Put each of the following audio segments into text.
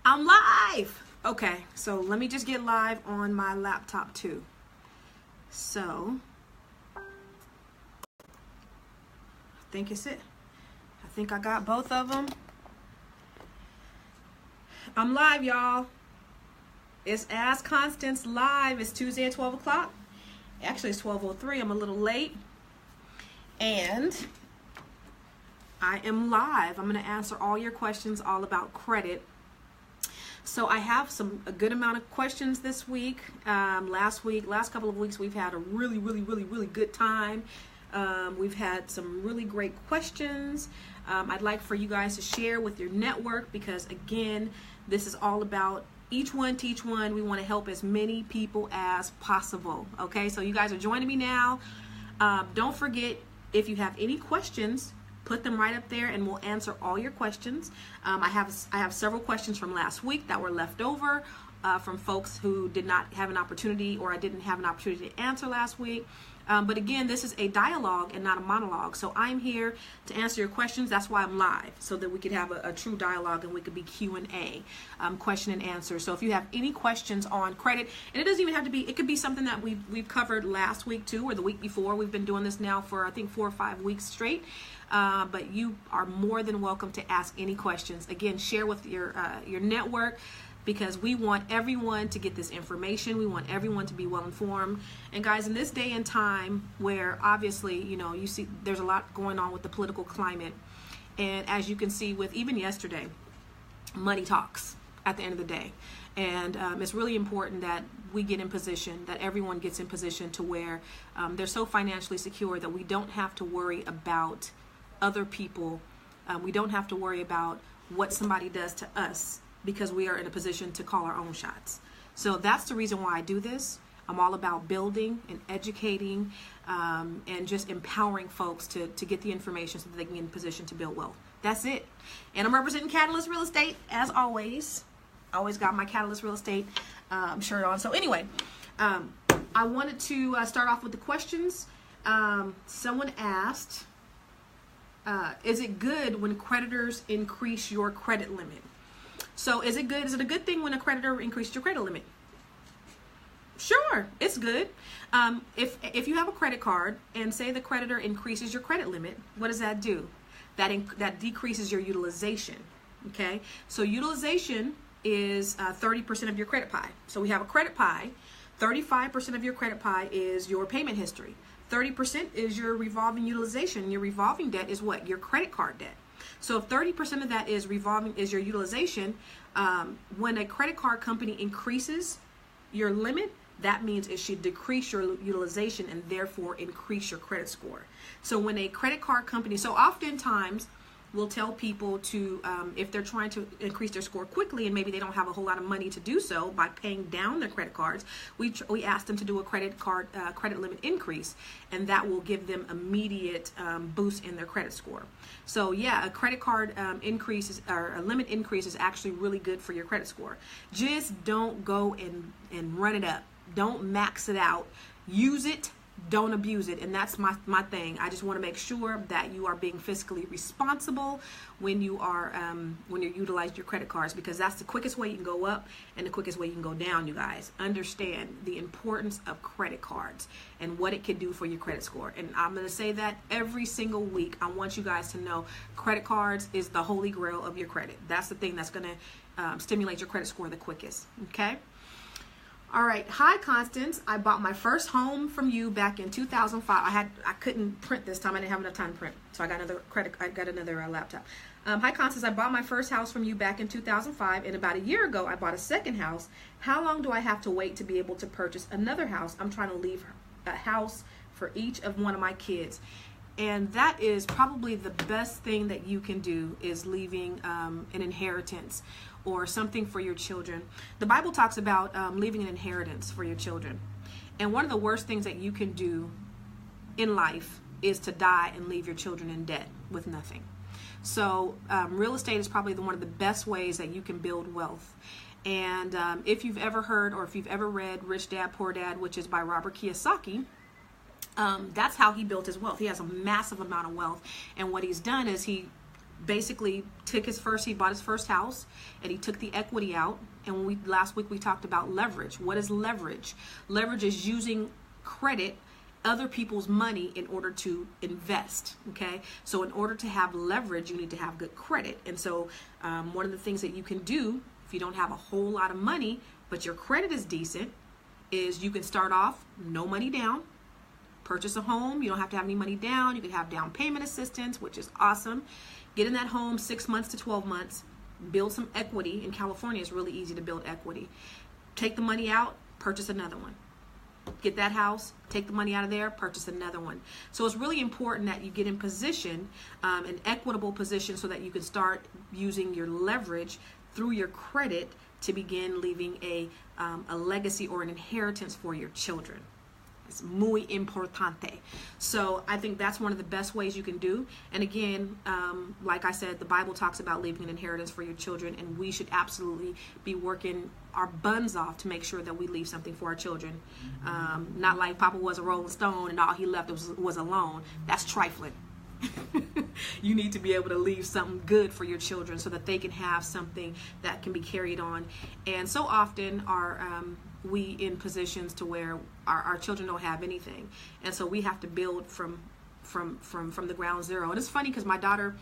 I'm live. Okay, so let me just get live on my laptop too. So, I think it's it. I think I got both of them. I'm live, y'all. It's Ask Constance live. It's Tuesday at 12 o'clock. Actually, it's 12:03. I'm a little late. And I am live. I'm going to answer all your questions all about credit. So I have a good amount of questions this week. Last couple of weeks, we've had a really good time. We've had some really great questions. I'd like for you guys to share with your network because, again, this is all about each one teach one. We want to help as many people as possible. Okay, so you guys are joining me now. Don't forget, if you have any questions, put them right up there and we'll answer all your questions. I have several questions from last week that were left over from folks who did not have an opportunity, or I didn't have an opportunity to answer last week. But again, this is a dialogue and not a monologue. So I'm here to answer your questions. That's why I'm live, so that we could have a true dialogue and we could be Q&A, question and answer. So if you have any questions on credit, and it doesn't even have to be, it could be something that we've covered last week too, or the week before. We've been doing this now for, I think, 4 or 5 weeks straight. But you are more than welcome to ask any questions. Again, share with your network, because we want everyone to get this information. We want everyone to be well informed. And guys, in this day and time where obviously, you see there's a lot going on with the political climate. And as you can see with even yesterday, money talks at the end of the day. And it's really important that we get in position, that everyone gets in position to where they're so financially secure that we don't have to worry about other people. We don't have to worry about what somebody does to us, because we are in a position to call our own shots. So that's the reason why I do this. I'm all about building and educating and just empowering folks to get the information so that they can get in position to build wealth. That's it. And I'm representing Catalyst Real Estate, as always. Always got my Catalyst Real Estate shirt on. So anyway, I wanted to start off with the questions. Someone asked, is it good when creditors increase your credit limit? So is it a good thing when a creditor increases your credit limit? Sure, it's good. If you have a credit card and say the creditor increases your credit limit, what does that do? That decreases your utilization. Okay, so utilization is 30% of your credit pie. So we have a credit pie. 35% of your credit pie is your payment history. 30% is your revolving utilization. Your revolving debt is what? Your credit card debt. So if 30% of that is your utilization, when a credit card company increases your limit, that means it should decrease your utilization and therefore increase your credit score. So when a credit card company, so oftentimes we'll tell people to, if they're trying to increase their score quickly and maybe they don't have a whole lot of money to do so by paying down their credit cards, we ask them to do a credit limit increase, and that will give them immediate boost in their credit score. So yeah, a credit card or a limit increase is actually really good for your credit score. Just don't go and run it up. Don't max it out. Use it. Don't abuse it. And that's my thing. I just want to make sure that you are being fiscally responsible when you're utilizing your credit cards, because that's the quickest way you can go up and the quickest way you can go down. You guys understand the importance of credit cards and what it can do for your credit score. And I'm going to say that every single week. I want you guys to know credit cards is the holy grail of your credit. That's the thing that's going to stimulate your credit score the quickest. Okay. All right. Hi, Constance. I bought my first home from you back in 2005. I couldn't print this time. I didn't have enough time to print. So I got another laptop. Hi, Constance. I bought my first house from you back in 2005. And about a year ago, I bought a second house. How long do I have to wait to be able to purchase another house? I'm trying to leave a house for each of one of my kids. And that is probably the best thing that you can do, is leaving an inheritance or something for your children. The Bible talks about leaving an inheritance for your children. And one of the worst things that you can do in life is to die and leave your children in debt with nothing. So real estate is probably one of the best ways that you can build wealth. And if you've ever heard, or if you've ever read Rich Dad, Poor Dad, which is by Robert Kiyosaki, that's how he built his wealth. He has a massive amount of wealth. And what he's done is he basically he bought his first house, and he took the equity out. And last week we talked about leverage. What is leverage? Leverage is using credit, other people's money, in order to invest. Okay, so in order to have leverage, you need to have good credit. And so one of the things that you can do if you don't have a whole lot of money, but your credit is decent, is you can start off no money down, purchase a home. You don't have to have any money down. You can have down payment assistance, which is awesome. Get in that home 6 months to 12 months, build some equity. In California, it's really easy to build equity. Take the money out, purchase another one. Get that house, take the money out of there, purchase another one. So it's really important that you get in position, an equitable position, so that you can start using your leverage through your credit to begin leaving a legacy or an inheritance for your children. It's muy importante. So I think that's one of the best ways you can do. And again, like I said, the Bible talks about leaving an inheritance for your children, and we should absolutely be working our buns off to make sure that we leave something for our children. Not like Papa was a Rolling Stone and all he left was a loan. That's trifling. You need to be able to leave something good for your children so that they can have something that can be carried on. And so often we in positions to where our children don't have anything, and so we have to build from the ground zero. And it's funny because my daughter,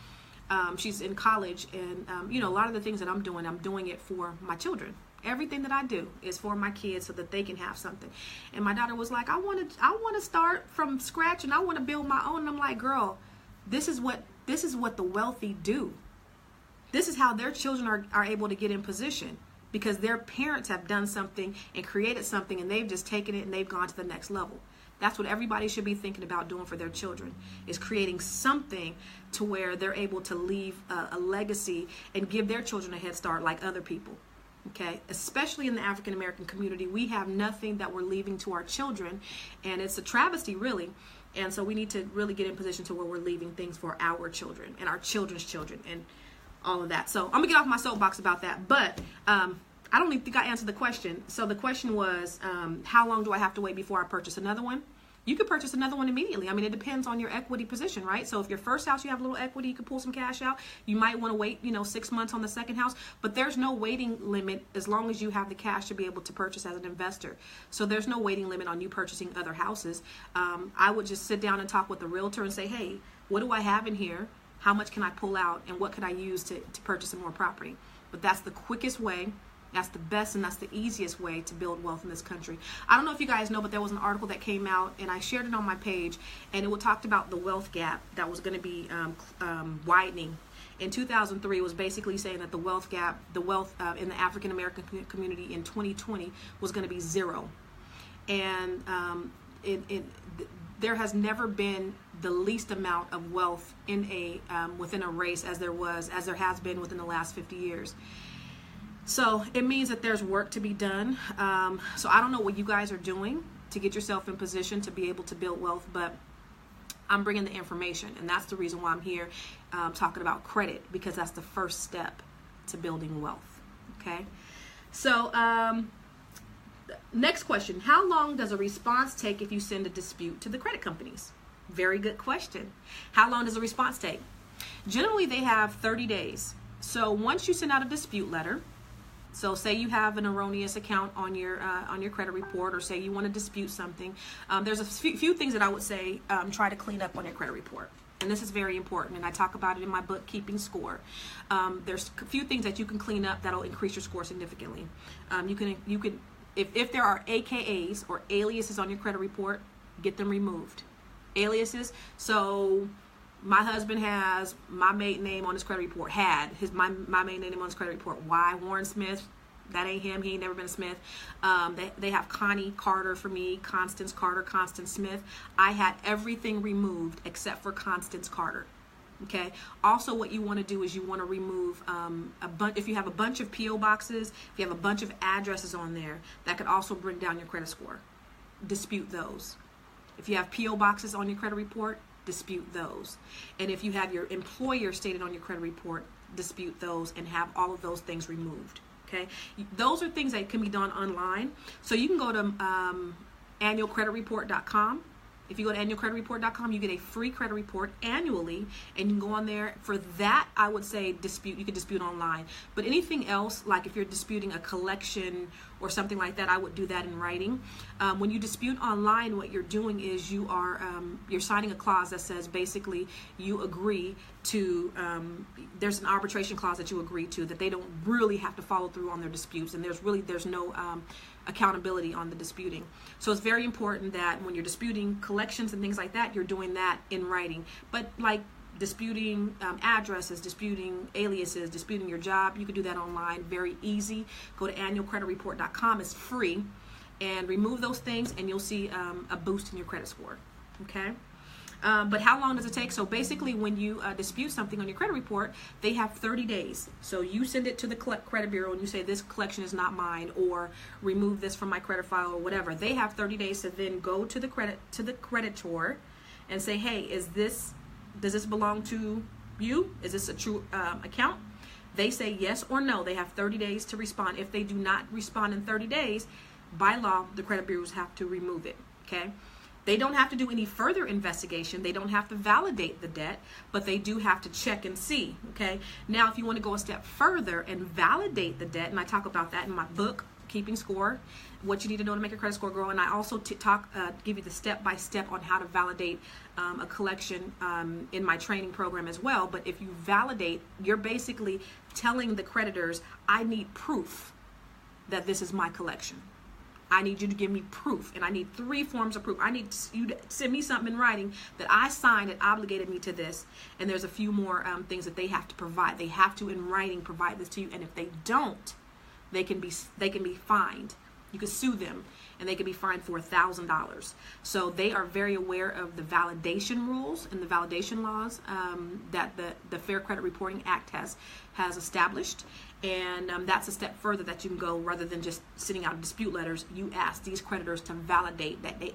she's in college, and a lot of the things that I'm doing it for my children. Everything that I do is for my kids so that they can have something. And my daughter was like, I want to start from scratch, and I want to build my own. And I'm like, girl, this is what the wealthy do. This is how their children are able to get in position, because their parents have done something and created something, and they've just taken it and they've gone to the next level. That's what everybody should be thinking about doing for their children, is creating something to where they're able to leave a legacy and give their children a head start like other people. Okay, especially in the African American community, we have nothing that we're leaving to our children, and it's a travesty, really. And so we need to really get in position to where we're leaving things for our children and our children's children and all of that. So I'm gonna get off my soapbox about that, but I don't even think I answered the question. So the question was, how long do I have to wait before I purchase another one? You could purchase another one immediately. I mean, it depends on your equity position, right? So if your first house, you have a little equity, you could pull some cash out. You might want to wait, 6 months on the second house, but there's no waiting limit as long as you have the cash to be able to purchase as an investor. So there's no waiting limit on you purchasing other houses. I would just sit down and talk with the realtor and say, hey, what do I have in here? How much can I pull out, and what could I use to purchase some more property? But that's the quickest way. That's the best, and that's the easiest way to build wealth in this country. I don't know if you guys know, but there was an article that came out, and I shared it on my page, and it talked about the wealth gap that was going to be widening. In 2003, it was basically saying that the wealth gap, in the African American community in 2020 was going to be zero. And there has never been the least amount of wealth in within a race as there has been within the last 50 years. So it means that there's work to be done. So I don't know what you guys are doing to get yourself in position to be able to build wealth, but I'm bringing the information, and that's the reason why I'm here talking about credit, because that's the first step to building wealth. Okay. So next question: how long does a response take if you send a dispute to the credit companies? Very good question. How long does a response take? Generally, they have 30 days. So once you send out a dispute letter, so say you have an erroneous account on your credit report, or say you want to dispute something, there's a few things that I would say try to clean up on your credit report. And this is very important, and I talk about it in my book, Keeping Score. There's a few things that you can clean up that'll increase your score significantly. You can if there are AKAs or aliases on your credit report, get them removed. Aliases, so my husband has my maiden name on his credit report, my maiden name on his credit report. Why? Warren Smith. That ain't him. He ain't never been a Smith. They have Connie Carter for me, Constance Carter, Constance Smith. I had everything removed except for Constance Carter. Okay. Also, what you want to do is you want to remove if you have a bunch of P.O. boxes, if you have a bunch of addresses on there, that could also bring down your credit score. Dispute those. If you have P.O. boxes on your credit report, dispute those. And if you have your employer stated on your credit report, dispute those and have all of those things removed. Okay, those are things that can be done online. So you can go to annualcreditreport.com If you go to annualcreditreport.com, you get a free credit report annually, and you can go on there. For that, I would say dispute. You could dispute online. But anything else, like if you're disputing a collection or something like that, I would do that in writing. When you dispute online, what you're doing is you're signing a clause that says basically you agree to, there's an arbitration clause that you agree to, that they don't really have to follow through on their disputes, and there's no accountability on the disputing. So it's very important that when you're disputing collections and things like that, you're doing that in writing. But like disputing addresses, disputing aliases, disputing your job, you can do that online, very easy. Go to annualcreditreport.com, it's free, and remove those things, and you'll see a boost in your credit score. Okay. But how long does it take? So basically, when you dispute something on your credit report, they have 30 days. So you send it to the credit bureau and you say, this collection is not mine, or remove this from my credit file, or whatever. They have 30 days to then go to the creditor and say, hey, does this belong to you? Is this a true account? They say yes or no. They have 30 days to respond. If they do not respond in 30 days, by law, the credit bureaus have to remove it. Okay. They don't have to do any further investigation. They don't have to validate the debt, but they do have to check and see. Okay. Now, if you want to go a step further and validate the debt, and I talk about that in my book, Keeping Score, what you need to know to make your credit score grow, and I also give you the step-by-step on how to validate a collection in my training program as well. But if you validate, you're basically telling the creditors, I need proof that this is my collection. I need you to give me proof, and I need 3 forms of proof. I need you to send me something in writing that I signed that obligated me to this, and there's a few more things that they have to provide. They have to, in writing, provide this to you, and if they don't, they can be fined. You can sue them, and they can be fined for $1,000. So they are very aware of the validation rules and the validation laws that the Fair Credit Reporting Act has established. And that's a step further that you can go. Rather than just sending out dispute letters, you ask these creditors to validate that you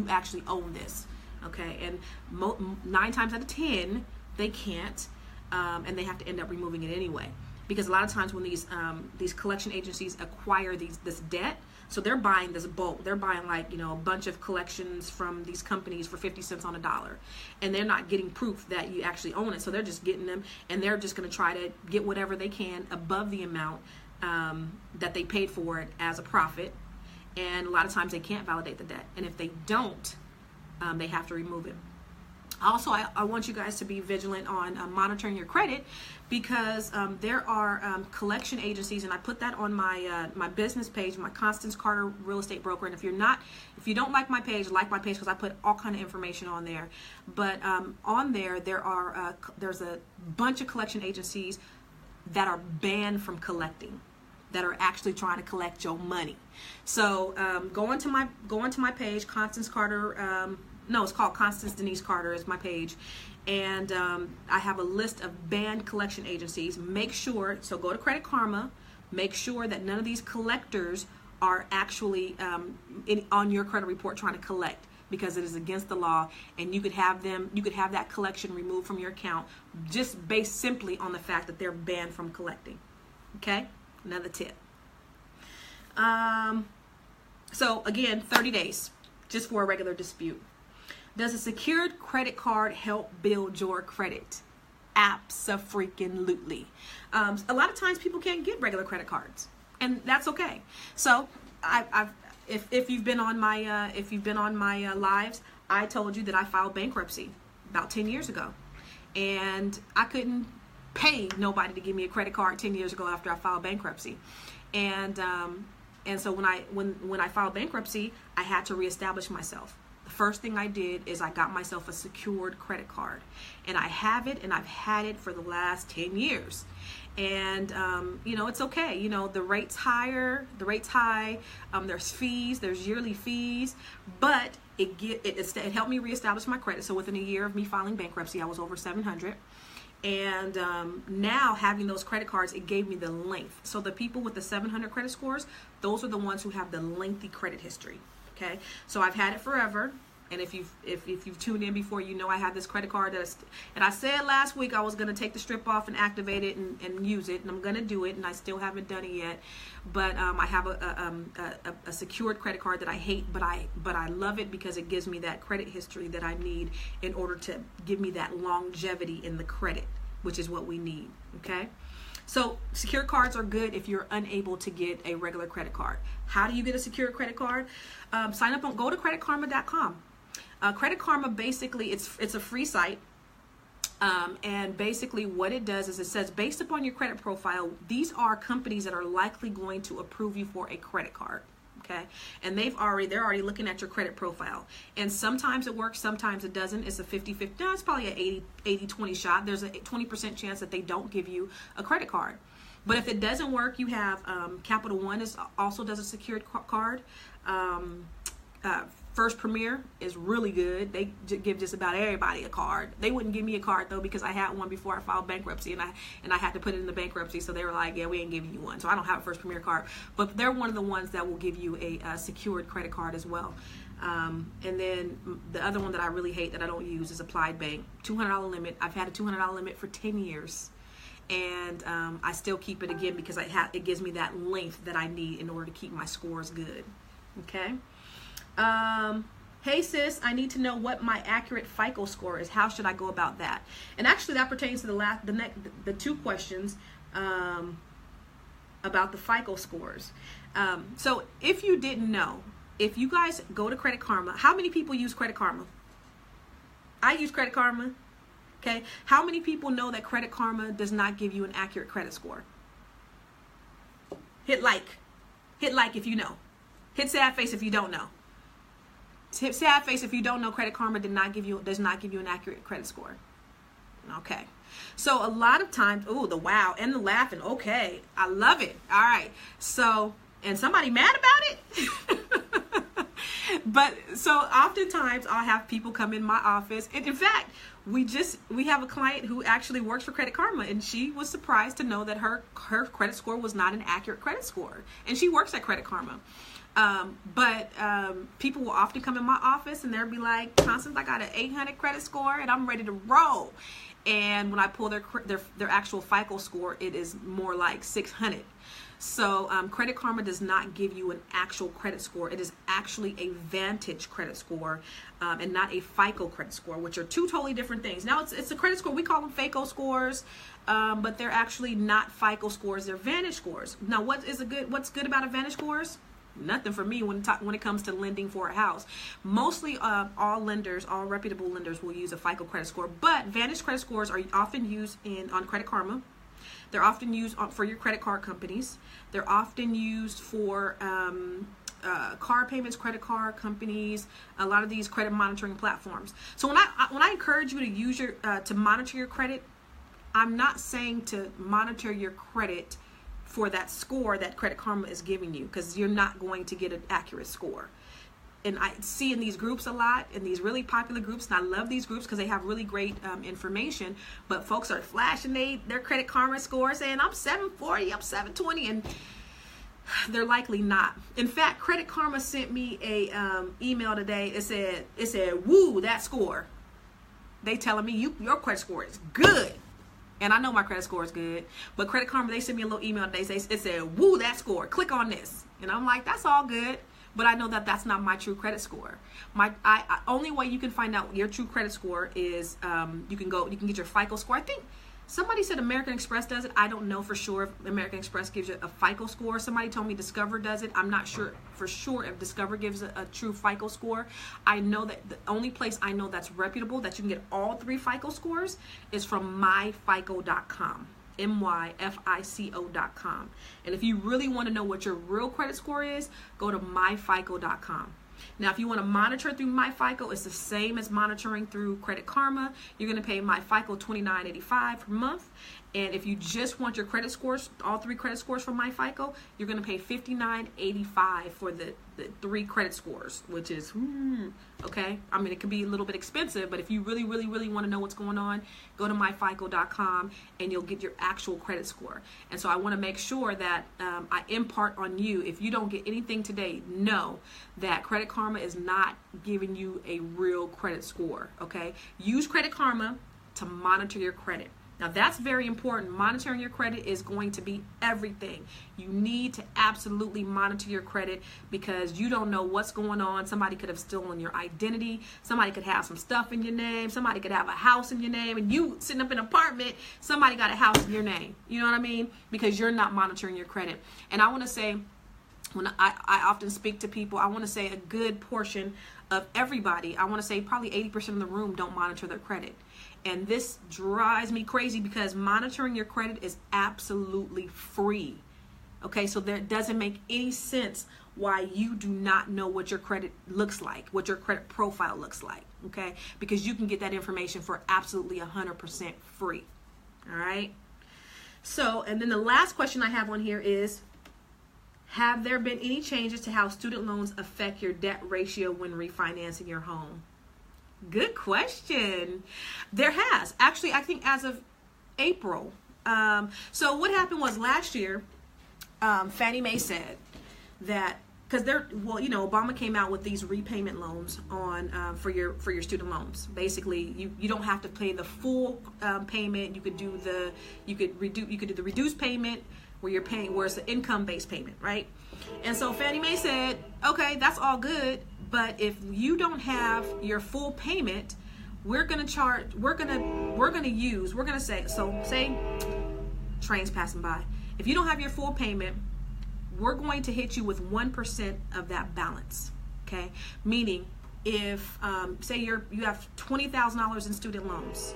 actually own this. Okay, and 9 times out of 10 they can't, and they have to end up removing it anyway. Because a lot of times when these collection agencies acquire this debt, so they're buying this bulk. They're buying a bunch of collections from these companies for 50 cents on a dollar, and they're not getting proof that you actually own it. So they're just getting them, and they're just going to try to get whatever they can above the amount that they paid for it as a profit. And a lot of times they can't validate the debt, and if they don't, they have to remove it. Also, I want you guys to be vigilant on monitoring your credit, because there are collection agencies, and I put that on my business page, my Constance Carter Real Estate Broker. And if you don't like my page, like my page, because I put all kind of information on there. But on there, there's a bunch of collection agencies that are banned from collecting, that are actually trying to collect your money. So go onto my page, Constance Carter. No, it's called Constance Denise Carter is my page. And I have a list of banned collection agencies. Make sure, so go to Credit Karma, make sure that none of these collectors are actually on your credit report trying to collect, because it is against the law, and you could have that collection removed from your account just based simply on the fact that they're banned from collecting. Okay, another tip. So again, 30 days just for a regular dispute. Does a secured credit card help build your credit? Abso-freaking-lutely. A lot of times people can't get regular credit cards, and that's okay. So if you've been on my lives, I told you that I filed bankruptcy about 10 years ago, and I couldn't pay nobody to give me a credit card 10 years ago after I filed bankruptcy, and so when I filed bankruptcy, I had to reestablish myself. The first thing I did is I got myself a secured credit card, and I have it, and I've had it for the last 10 years. And it's okay. The rate's higher, the rate's high. There's fees, there's yearly fees, but it helped me reestablish my credit. So within a year of me filing bankruptcy, I was over 700. And now having those credit cards, it gave me the length. So the people with the 700 credit scores, those are the ones who have the lengthy credit history. Okay, so I've had it forever, And if you've tuned in before, you know I have this credit card and I said last week I was going to take the strip off and activate it and use it, and I'm going to do it, and I still haven't done it yet. But I have a secured credit card that I hate, but I love it because it gives me that credit history that I need in order to give me that longevity in the credit, which is what we need. Okay. So secure cards are good if you're unable to get a regular credit card. How do you get a secure credit card? Sign up go to creditkarma.com. Credit Karma, basically, it's a free site. And basically what it does is it says, based upon your credit profile, these are companies that are likely going to approve you for a credit card. Okay. And they're already looking at your credit profile. And sometimes it works, sometimes it doesn't. It's a 50-50. No, it's probably an 80-20 shot. There's a 20% chance that they don't give you a credit card. But if it doesn't work, you have Capital One also does a secured card. First Premier is really good. They give just about everybody a card. They wouldn't give me a card though because I had one before I filed bankruptcy, and I had to put it in the bankruptcy. So they were like, yeah, we ain't giving you one. So I don't have a First Premier card, but they're one of the ones that will give you a secured credit card as well. And then the other one that I really hate that I don't use is Applied Bank. $200 limit. I've had a $200 limit for 10 years. And I still keep it again because it gives me that length that I need in order to keep my scores good. Okay. Hey sis, I need to know what my accurate FICO score is. How should I go about that? And actually that pertains to the two questions about the FICO scores. So if you didn't know, if you guys go to Credit Karma, how many people use Credit Karma? I use Credit Karma. Okay. How many people know that Credit Karma does not give you an accurate credit score? Hit like if you know. Hit sad face if you don't know. Hit sad face if you don't know Credit Karma does not give you an accurate credit score. Okay. So a lot of times, ooh, the wow and the laughing. Okay. I love it. All right. So, and somebody mad about it? But so oftentimes I'll have people come in my office, and in fact, we have a client who actually works for Credit Karma, and she was surprised to know that her credit score was not an accurate credit score, and she works at Credit Karma. But people will often come in my office and they'll be like, Constance, I got an 800 credit score and I'm ready to roll. And when I pull their actual FICO score, it is more like 600. So Credit Karma does not give you an actual credit score. It is actually a Vantage credit score and not a FICO credit score, which are two totally different things. Now it's a credit score. We call them FICO scores, but they're actually not FICO scores. They're Vantage scores. Now what's good about a Vantage scores? Nothing for me when it comes to lending for a house. Mostly all reputable lenders will use a FICO credit score, but Vantage credit scores are often used on Credit Karma. They're often used for your credit card companies. They're often used for car payments, credit card companies, a lot of these credit monitoring platforms. So when I encourage you to use to monitor your credit, I'm not saying to monitor your credit for that score that Credit Karma is giving you, because you're not going to get an accurate score. And I see in these groups a lot, in these really popular groups, and I love these groups because they have really great information, but folks are flashing their Credit Karma score saying, I'm 740, I'm 720, and they're likely not. In fact, Credit Karma sent me a email today. It said, woo, that score. They telling me your credit score is good. And I know my credit score is good, but Credit Karma, they sent me a little email today. It said, woo, that score, click on this. And I'm like, that's all good. But I know that that's not my true credit score. Only way you can find out your true credit score is you can get your FICO score. I think somebody said American Express does it. I don't know for sure if American Express gives you a FICO score. Somebody told me Discover does it. I'm not sure for sure if Discover gives a true FICO score. I know that the only place I know that's reputable that you can get all 3 FICO scores is from myfico.com. myfico.com. And if you really want to know what your real credit score is, go to myfico.com. Now, if you want to monitor through MyFICO, it's the same as monitoring through Credit Karma. You're going to pay MyFICO $29.85 per month, And if you just want your credit scores, all 3 credit scores from MyFICO, you're going to pay $59.85 for the 3 credit scores, which is, okay. I mean, it can be a little bit expensive, but if you really, really, really want to know what's going on, go to myfico.com and you'll get your actual credit score. And so I want to make sure that I impart on you, if you don't get anything today, know that Credit Karma is not giving you a real credit score, okay? Use Credit Karma to monitor your credit. Now that's very important. Monitoring your credit is going to be everything. You need to absolutely monitor your credit because you don't know what's going on. Somebody could have stolen your identity. Somebody could have some stuff in your name. Somebody could have a house in your name, and you sitting up in an apartment, somebody got a house in your name. You know what I mean? Because you're not monitoring your credit. And I want to say, when I often speak to people, I want to say a good portion of everybody, I want to say probably 80% of the room don't monitor their credit. And this drives me crazy because monitoring your credit is absolutely free. Okay, so there doesn't make any sense why you do not know what your credit looks like, what your credit profile looks like, okay? Because you can get that information for absolutely 100% free, all right? So, and then the last question I have on here is, have there been any changes to how student loans affect your debt ratio when refinancing your home? Good question. There has. Actually, I think as of April. So what happened was last year, Fannie Mae said that, because Obama came out with these repayment loans on for your student loans. Basically, you don't have to pay the full payment. You could do the reduced payment where you're paying, where it's an income-based payment, right? And so Fannie Mae said, okay, that's all good, but if you don't have your full payment, we're gonna say, say trains passing by. If you don't have your full payment, we're going to hit you with 1% of that balance, okay? Meaning, if say you have $20,000 in student loans,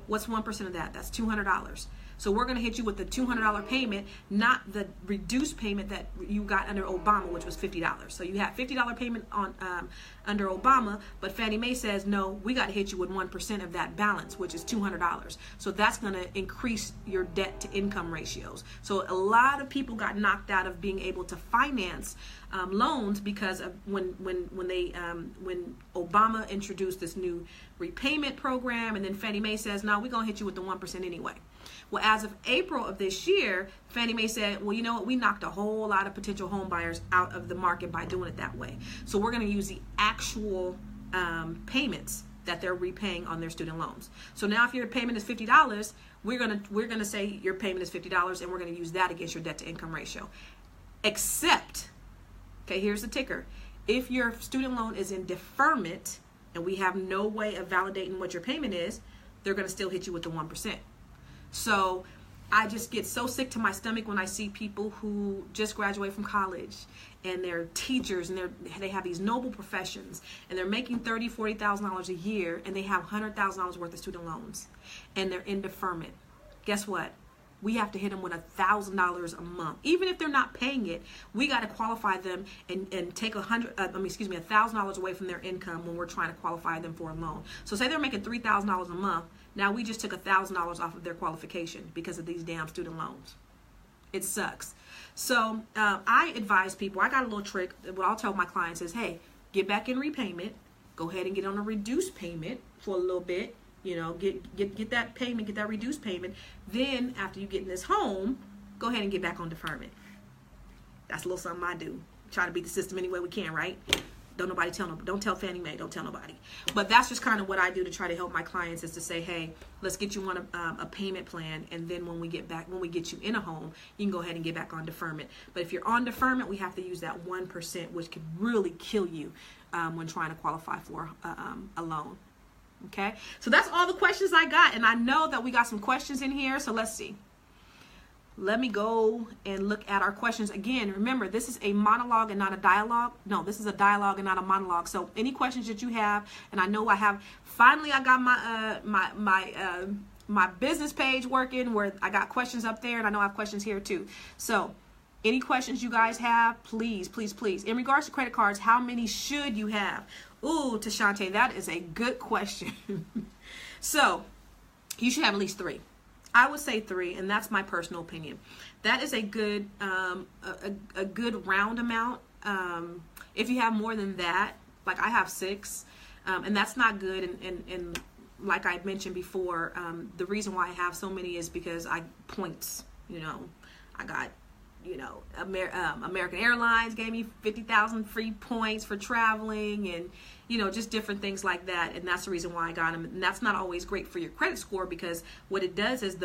what's 1% of that? That's $200. So we're going to hit you with the $200 payment, not the reduced payment that you got under Obama, which was $50. So you had $50 payment on under Obama, but Fannie Mae says, no, we got to hit you with 1% of that balance, which is $200. So that's going to increase your debt to income ratios. So a lot of people got knocked out of being able to finance loans because of when Obama introduced this new repayment program, and then Fannie Mae says, no, we're going to hit you with the 1% anyway. Well, as of April of this year, Fannie Mae said, well, you know what? We knocked a whole lot of potential home buyers out of the market by doing it that way. So we're going to use the actual payments that they're repaying on their student loans. So now if your payment is $50, we're gonna say your payment is $50, and we're going to use that against your debt to income ratio. Except, okay, here's the ticker. If your student loan is in deferment and we have no way of validating what your payment is, they're going to still hit you with the 1%. So I just get so sick to my stomach when I see people who just graduate from college and they're teachers and they have these noble professions and they're making $30,000, $40,000 a year and they have $100,000 worth of student loans and they're in deferment. Guess what? We have to hit them with $1,000 a month. Even if they're not paying it, we got to qualify them and take $1,000 away from their income when we're trying to qualify them for a loan. So say they're making $3,000 a month. Now we just took $1,000 off of their qualification because of these damn student loans. It sucks. So I advise people, I got a little trick. What I'll tell my clients is, hey, get back in repayment. Go ahead and get on a reduced payment for a little bit. You know, get that payment, get that reduced payment. Then after you get in this home, go ahead and get back on deferment. That's a little something I do. Try to beat the system any way we can, right? Don't tell Fannie Mae, don't tell nobody. But that's just kind of what I do to try to help my clients, is to say, hey, let's get you on a payment plan, and then when we get you in a home, you can go ahead and get back on deferment. But if you're on deferment, we have to use that 1%, which could really kill you when trying to qualify for a loan. Okay, so that's all the questions I got, and I know that we got some questions in here, so let's see. Let me go and look at our questions again. Remember, this is a monologue and not a dialogue. No, this is a dialogue and not a monologue. So any questions that you have, and I know I have, finally I got my business page working where I got questions up there, and I know I have questions here too. So any questions you guys have, please, please, please. In regards to credit cards, how many should you have? Ooh, Tashante, that is a good question. So you should have at least 3. I would say 3, and that's my personal opinion. That is a good a good round amount. If you have more than that, like I have 6, and that's not good. And like I mentioned before, the reason why I have so many is because I points. You know, I got, you know, American Airlines gave me 50,000 free points for traveling, and you know, just different things like that. And that's the reason why I got them. And that's not always great for your credit score, because what it does is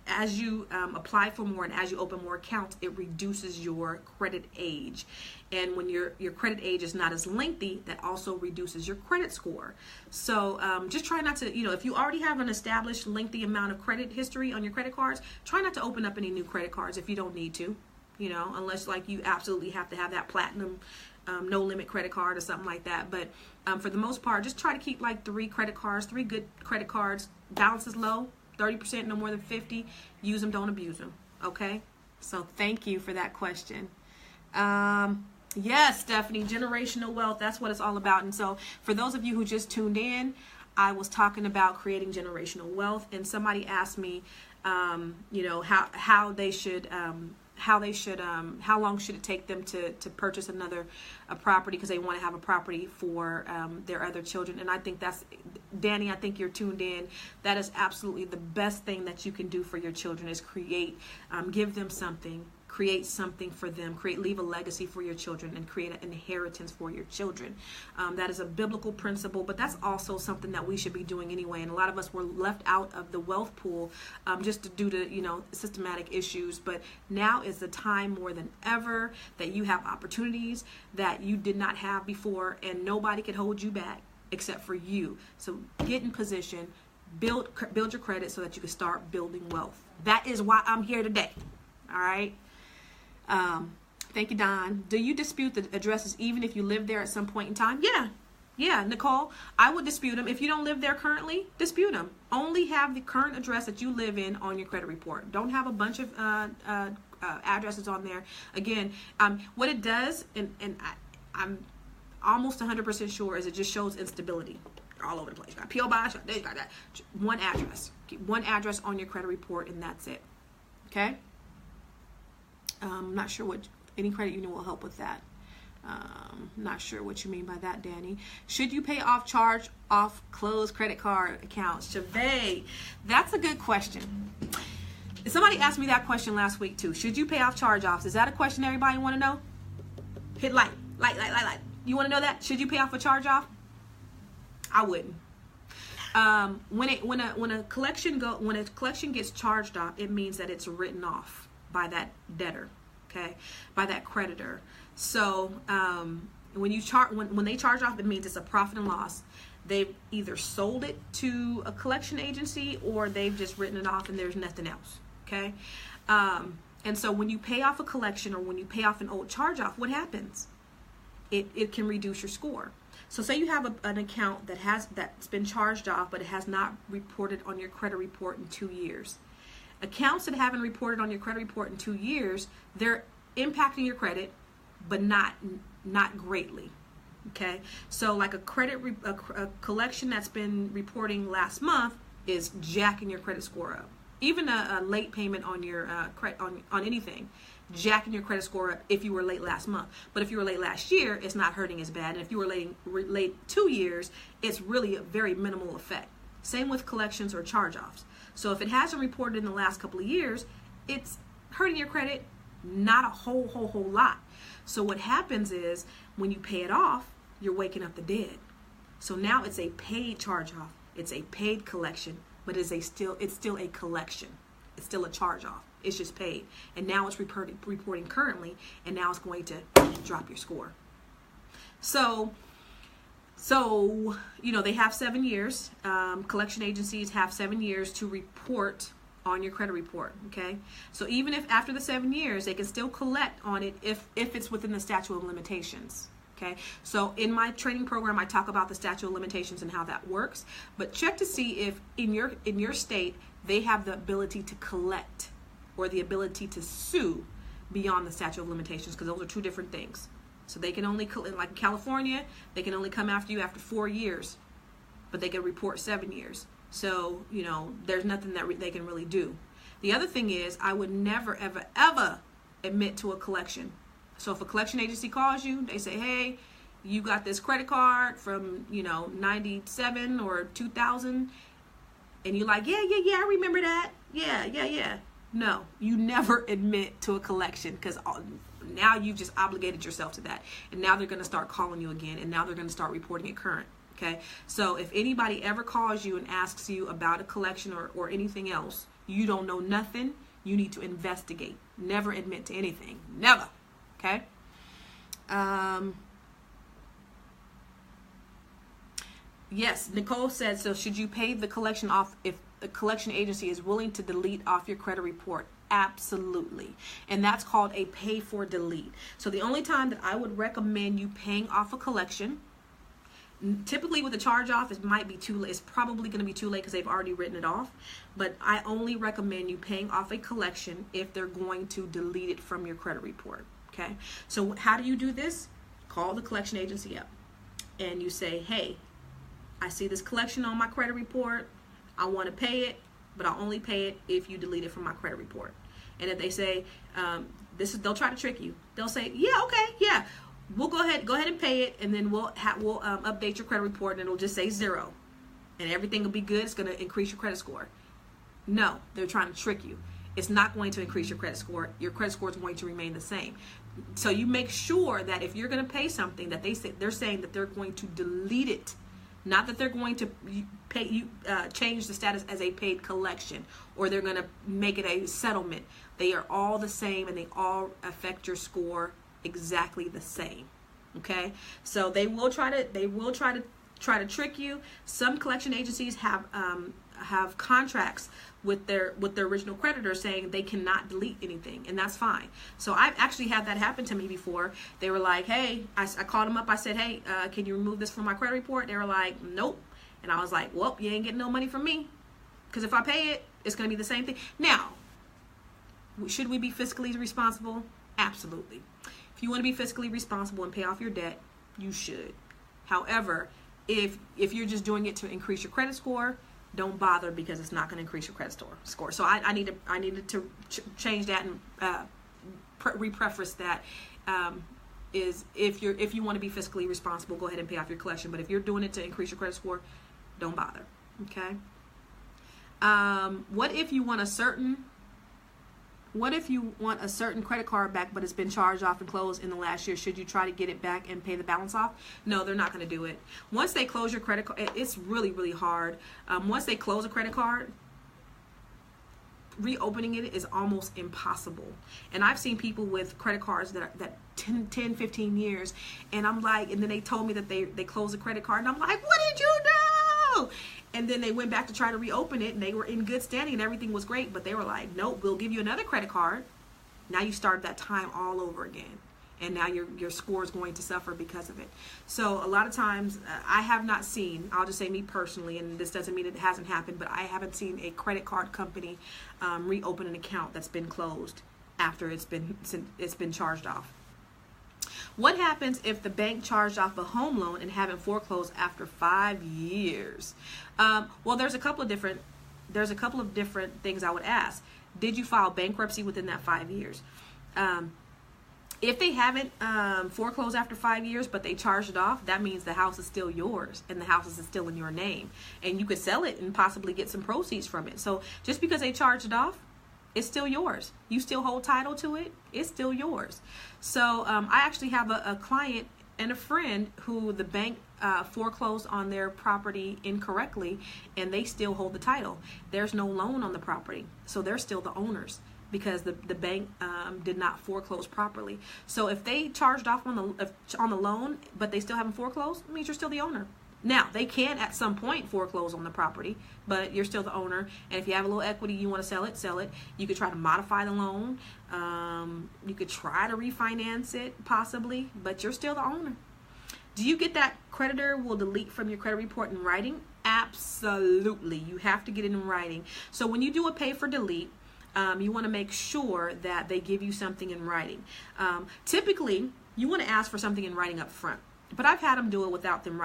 as you apply for more and as you open more accounts, it reduces your credit age. And when your credit age is not as lengthy, that also reduces your credit score. So just try not to, you know, if you already have an established lengthy amount of credit history on your credit cards, try not to open up any new credit cards if you don't need to, you know, unless like you absolutely have to have that platinum no limit credit card or something like that. But for the most part, just try to keep like 3 credit cards, 3 good credit cards. Balance is low, 30%, no more than 50. Use them, don't abuse them. Okay. So thank you for that question. Yes, Stephanie, generational wealth. That's what it's all about. And so for those of you who just tuned in, I was talking about creating generational wealth, and somebody asked me, you know, how long should it take them to purchase another property, because they want to have a property for their other children. And I think that's, Danny, I think you're tuned in. That is absolutely the best thing that you can do for your children, is create, give them something, create something for them, leave a legacy for your children, and create an inheritance for your children. That is a biblical principle, but that's also something that we should be doing anyway. And a lot of us were left out of the wealth pool just due to, you know, systematic issues. But now is the time more than ever that you have opportunities that you did not have before, and nobody can hold you back except for you. So get in position, build your credit so that you can start building wealth. That is why I'm here today. All right. Thank you, Don. Do you dispute the addresses even if you live there at some point in time? Yeah, Nicole, I would dispute them. If you don't live there currently, dispute them. Only have the current address that you live in on your credit report. Don't have a bunch of addresses on there. Again, what it does, and I'm almost 100% sure, is it just shows instability all over the place. You got P.O. Box, you got that. One address. Keep one address on your credit report, and that's it. Okay? I'm not sure what any credit union will help with that. Not sure what you mean by that, Danny. Should you pay off charge off closed credit card accounts? Chavez, that's a good question. Somebody asked me that question last week too. Should you pay off charge offs? Is that a question everybody want to know? Hit like. You want to know that? Should you pay off a charge off? I wouldn't. When a collection gets charged off, it means that it's written off by that debtor, okay, by that creditor. So when they charge off, it means it's a profit and loss. They've either sold it to a collection agency or they've just written it off and there's nothing else, okay? And so when you pay off a collection or when you pay off an old charge off, what happens? It can reduce your score. So say you have an account that's been charged off, but it has not reported on your credit report in 2 years. Accounts that haven't reported on your credit report in 2 years, they're impacting your credit, but not greatly. Okay, so like a collection that's been reporting last month is jacking your credit score up. Even a late payment on your on anything, jacking your credit score up if you were late last month. But if you were late last year, it's not hurting as bad. And if you were late 2 years, it's really a very minimal effect. Same with collections or charge-offs. So if it hasn't reported in the last couple of years, it's hurting your credit, not a whole lot. So what happens is when you pay it off, you're waking up the dead. So now it's a paid charge-off. It's a paid collection, but it's still a collection. It's still a charge-off. It's just paid. And now it's reporting currently, and now it's going to drop your score. So you know, they have 7 years. Collection agencies have 7 years to report on your credit report, okay? So even if after the 7 years, they can still collect on it if it's within the statute of limitations, okay? So in my training program, I talk about the statute of limitations and how that works. But check to see if in your state, they have the ability to collect or the ability to sue beyond the statute of limitations, because those are two different things. So they can only, like in California, they can only come after you after 4 years, but they can report 7 years. So, there's nothing that they can really do. The other thing is, I would never, ever, ever admit to a collection. So if a collection agency calls you, they say, hey, you got this credit card from, 97 or 2000. And you're like, yeah, I remember that. Yeah. No, you never admit to a collection, because now you've just obligated yourself to that. And now they're going to start calling you again. And now they're going to start reporting it current. Okay. So if anybody ever calls you and asks you about a collection or anything else, you don't know nothing, you need to investigate. Never admit to anything. Never. Okay. Yes, Nicole said, so should you pay the collection off if the collection agency is willing to delete off your credit report? Absolutely. And that's called a pay for delete. So the only time that I would recommend you paying off a collection, typically with a charge off, it might be too late. It's probably going to be too late because they've already written it off. But I only recommend you paying off a collection if they're going to delete it from your credit report. Okay. So how do you do this? Call the collection agency up and you say, hey, I see this collection on my credit report. I want to pay it, but I'll only pay it if you delete it from my credit report. And if they say, they'll try to trick you. They'll say, yeah, okay, yeah. We'll go ahead and pay it, and then we'll update your credit report, and it'll just say 0, and everything will be good. It's going to increase your credit score. No, they're trying to trick you. It's not going to increase your credit score. Your credit score is going to remain the same. So you make sure that if you're going to pay something, that they're saying that they're going to delete it, not that they're going to pay you change the status as a paid collection, or they're going to make it a settlement. They are all the same, and they all affect your score exactly the same. Okay, so they will try to trick you. Some collection agencies have contracts with their original creditor saying they cannot delete anything, and that's fine. So I've actually had that happen to me before. They were like, hey, I called them up. I said, hey, can you remove this from my credit report? They were like, nope. And I was like, well, you ain't getting no money from me, because if I pay it, it's going to be the same thing. Now, should we be fiscally responsible? Absolutely. If you want to be fiscally responsible and pay off your debt, you should. However, if you're just doing it to increase your credit score, don't bother, because it's not going to increase your credit score. So I needed to change that and re-preface that. Is if you want to be fiscally responsible, go ahead and pay off your collection. But if you're doing it to increase your credit score, don't bother. Okay. What if you want a certain credit card back, but it's been charged off and closed in the last year? Should you try to get it back and pay the balance off? No, they're not going to do it. Once they close your credit card, it's really, really hard. Once they close a credit card, reopening it is almost impossible. And I've seen people with credit cards that 10, 15 years, and I'm like, and then they told me that they closed a credit card, and I'm like, what did you do? And then they went back to try to reopen it, and they were in good standing and everything was great, but they were like, nope, we'll give you another credit card. Now you start that time all over again, and now your score is going to suffer because of it. So a lot of times I have not seen, I'll just say me personally, and this doesn't mean it hasn't happened, but I haven't seen a credit card company reopen an account that's been closed after it's been charged off. What happens if the bank charged off a home loan and haven't foreclosed after 5 years? Well, there's a couple of different things I would ask. Did you file bankruptcy within that 5 years? If they haven't foreclosed after 5 years, but they charged it off, that means the house is still yours and the house is still in your name, and you could sell it and possibly get some proceeds from it. So just because they charged it off, it's still yours. You still hold title to it. It's still yours. So I actually have a client and a friend who the bank foreclosed on their property incorrectly, and they still hold the title. There's no loan on the property, so they're still the owners, because the bank did not foreclose properly. So if they charged off on the loan, but they still haven't foreclosed, it means you're still the owner. Now, they can at some point foreclose on the property, but you're still the owner. And if you have a little equity, you want to sell it. You could try to modify the loan. You could try to refinance it, possibly, but you're still the owner. Do you get that creditor will delete from your credit report in writing? Absolutely. You have to get it in writing. So when you do a pay for delete, you want to make sure that they give you something in writing. Typically, you want to ask for something in writing up front. But I've had them do it without them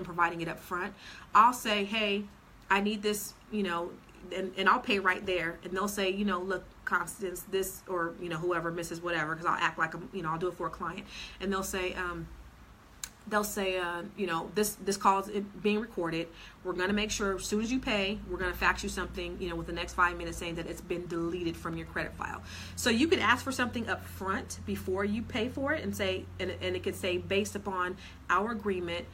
providing it up front. I'll say, hey, I need this, you know, and I'll pay right there. And they'll say, you know, look, Constance, this, or, you know, whoever, Mrs. whatever, because I'll act like I'm, you know, I'll do it for a client. And they'll say, you know, this call is being recorded. We're going to make sure as soon as you pay, we're going to fax you something, you know, with the next 5 minutes saying that it's been deleted from your credit file. So you could ask for something up front before you pay for it and say, and it could say, based upon our agreement,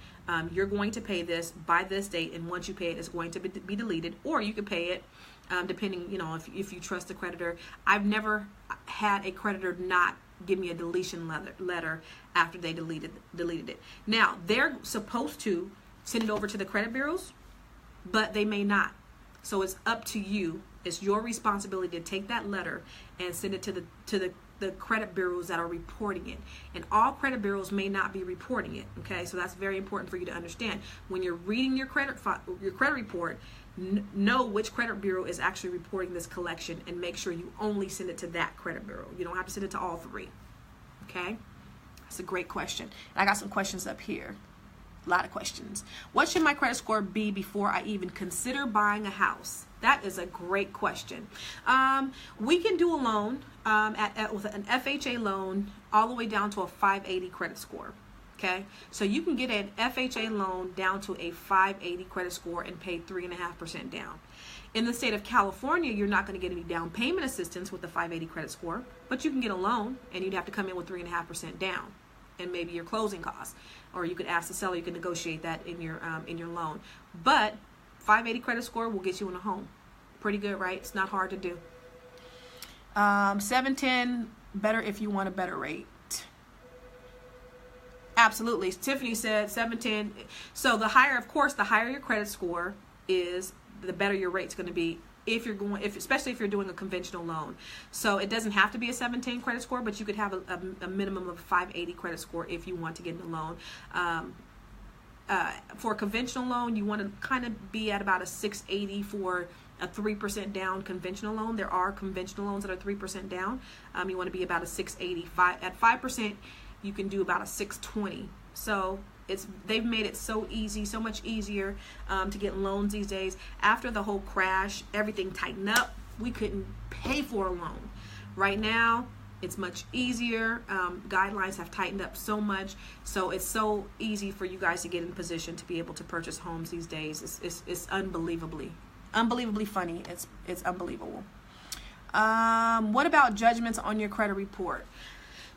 you're going to pay this by this date, and once you pay it, it's going to be deleted. Or you could pay it depending, you know, if you trust the creditor. I've never had a creditor not give me a deletion letter after they deleted it. Now, they're supposed to send it over to the credit bureaus, but they may not. So it's up to you. It's your responsibility to take that letter and send it to the credit bureaus that are reporting it. And all credit bureaus may not be reporting it. Okay, so that's very important for you to understand. When you're reading your credit report, know which credit bureau is actually reporting this collection, and make sure you only send it to that credit bureau. You don't have to send it to all three. Okay, that's a great question. And I got some questions up here. A lot of questions. What should my credit score be before I even consider buying a house? That is a great question. We can do a loan with an FHA loan all the way down to a 580 credit score. Okay, so you can get an FHA loan down to a 580 credit score and pay 3.5% down. In the state of California, you're not going to get any down payment assistance with the 580 credit score, but you can get a loan, and you'd have to come in with 3.5% down, and maybe your closing costs, or you could ask the seller. You can negotiate that in your loan. But 580 credit score will get you in a home. Pretty good, right? It's not hard to do. 710 better if you want a better rate. Absolutely. Tiffany said 710. So the higher, of course, the higher your credit score is, the better your rate's going to be especially if you're doing a conventional loan. So it doesn't have to be a 710 credit score, but you could have a minimum of 580 credit score if you want to get in a loan. For a conventional loan, you want to kind of be at about a 680 for a 3% down conventional loan. There are conventional loans that are 3% down. You want to be about a 680. At 5%, you can do about a 620. So they've made it so easy, so much easier to get loans these days. After the whole crash, everything tightened up. We couldn't pay for a loan. Right now, it's much easier. Guidelines have tightened up so much, so it's so easy for you guys to get in position to be able to purchase homes these days. It's unbelievably funny. It's unbelievable. What about judgments on your credit report?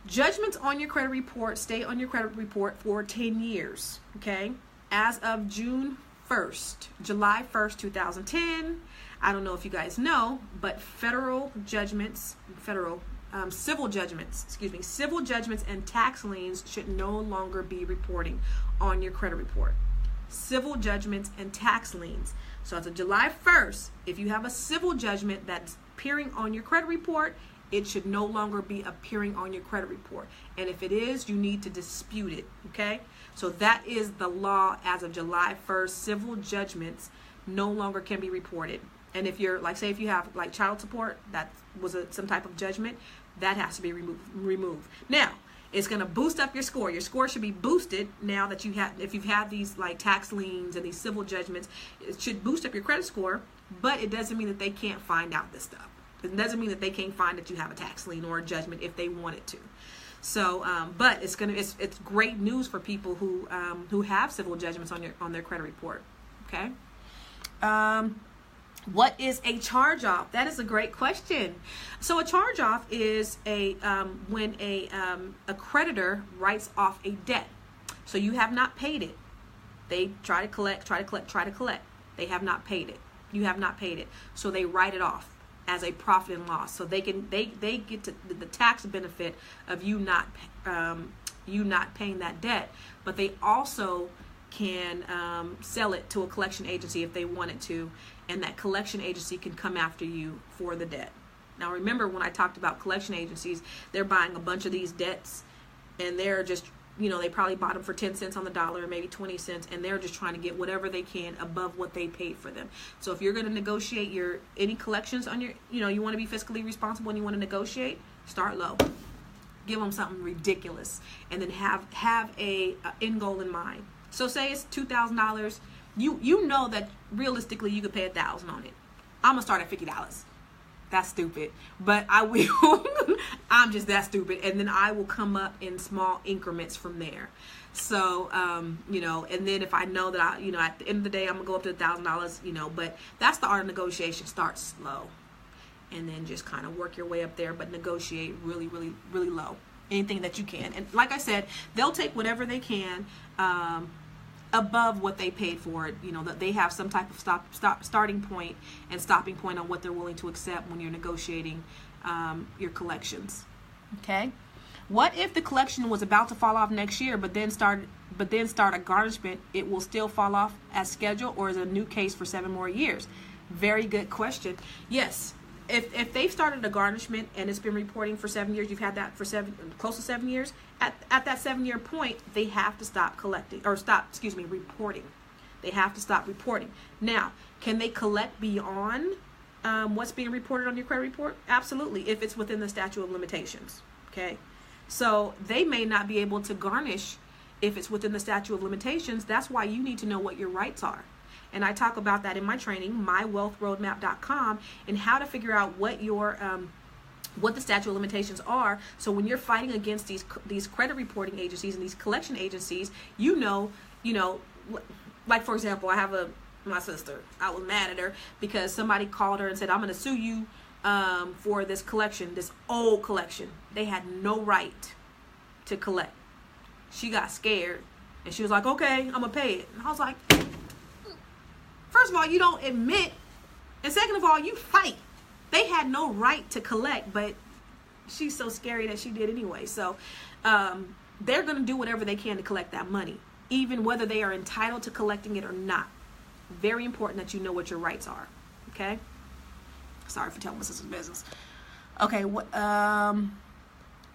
Judgments on your credit report stay on your credit report for 10 years, okay? As of July 1st, 2010, I don't know if you guys know, but civil judgments and tax liens should no longer be reporting on your credit report. Civil judgments and tax liens. So as of July 1st, if you have a civil judgment that's appearing on your credit report, it should no longer be appearing on your credit report. And if it is, you need to dispute it, okay? So that is the law as of July 1st. Civil judgments no longer can be reported. And if you're, like, say if you have like child support, that was some type of judgment, that has to be removed. Now, it's going to boost up your score. Your score should be boosted now that if you've had these like tax liens and these civil judgments. It should boost up your credit score, but it doesn't mean that they can't find out this stuff. It doesn't mean that they can't find that you have a tax lien or a judgment if they wanted to. So, but it's great news for people who have civil judgments on their credit report. Okay. What is a charge-off? That is a great question. So a charge-off is when a creditor writes off a debt. So you have not paid it. They try to collect. They have not paid it. You have not paid it. So they write it off as a profit and loss. So they get to the tax benefit of you not paying that debt, but they also can sell it to a collection agency if they wanted to, and that collection agency can come after you for the debt. Now remember, when I talked about collection agencies, they're buying a bunch of these debts, and they're just, they probably bought them for 10 cents on the dollar or maybe 20 cents, and they're just trying to get whatever they can above what they paid for them. So if you're going to negotiate any collections on you want to be fiscally responsible and you want to negotiate, start low. Give them something ridiculous, and then have a end goal in mind. So say it's $2,000, you know that realistically you could pay $1,000 on it. I'm gonna start at $50. That's stupid, but I will. I'm just that stupid, and then I will come up in small increments from there. So, you know, and then if I know that I, you know, at the end of the day, I'm gonna go up to $1,000, you know, but that's the art of negotiation. Start slow, and then just kind of work your way up there, but negotiate really, really, really low. Anything that you can, and like I said, they'll take whatever they can above what they paid for it. You know, that they have some type of starting point and stopping point on what they're willing to accept when you're negotiating your collections. Okay. What if the collection was about to fall off next year, but then start a garnishment? It will still fall off as scheduled, or is it a new case for 7 more years? Very good question. Yes. If they've started a garnishment and it's been reporting for 7 years, you've had that for close to 7 years, at that 7-year point, they have to stop reporting. They have to stop reporting. Now, can they collect beyond what's being reported on your credit report? Absolutely, if it's within the statute of limitations. Okay, so they may not be able to garnish if it's within the statute of limitations. That's why you need to know what your rights are. And I talk about that in my training, mywealthroadmap.com, and how to figure out what your what the statute of limitations are. So when you're fighting against these credit reporting agencies and these collection agencies, you know, like for example, I have my sister. I was mad at her because somebody called her and said, "I'm going to sue you for this collection, this old collection." They had no right to collect. She got scared and she was like, "Okay, I'm gonna pay it." And I was like, first of all, you don't admit, and second of all, you fight. They had no right to collect, but she's so scary that she did anyway. So they're going to do whatever they can to collect that money, even whether they are entitled to collecting it or not. Very important that you know what your rights are. Okay? Sorry for telling my sister's business. Okay,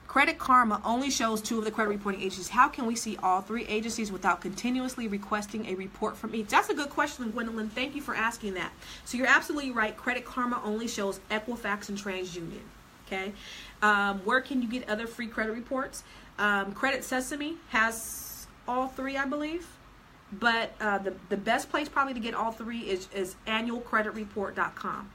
Credit Karma only shows 2 of the credit reporting agencies. How can we see all 3 agencies without continuously requesting a report from each? That's a good question, Gwendolyn. Thank you for asking that. So you're absolutely right. Credit Karma only shows Equifax and TransUnion. Okay. Where can you get other free credit reports? Credit Sesame has all 3, I believe. But the best place probably to get all 3 is annualcreditreport.com.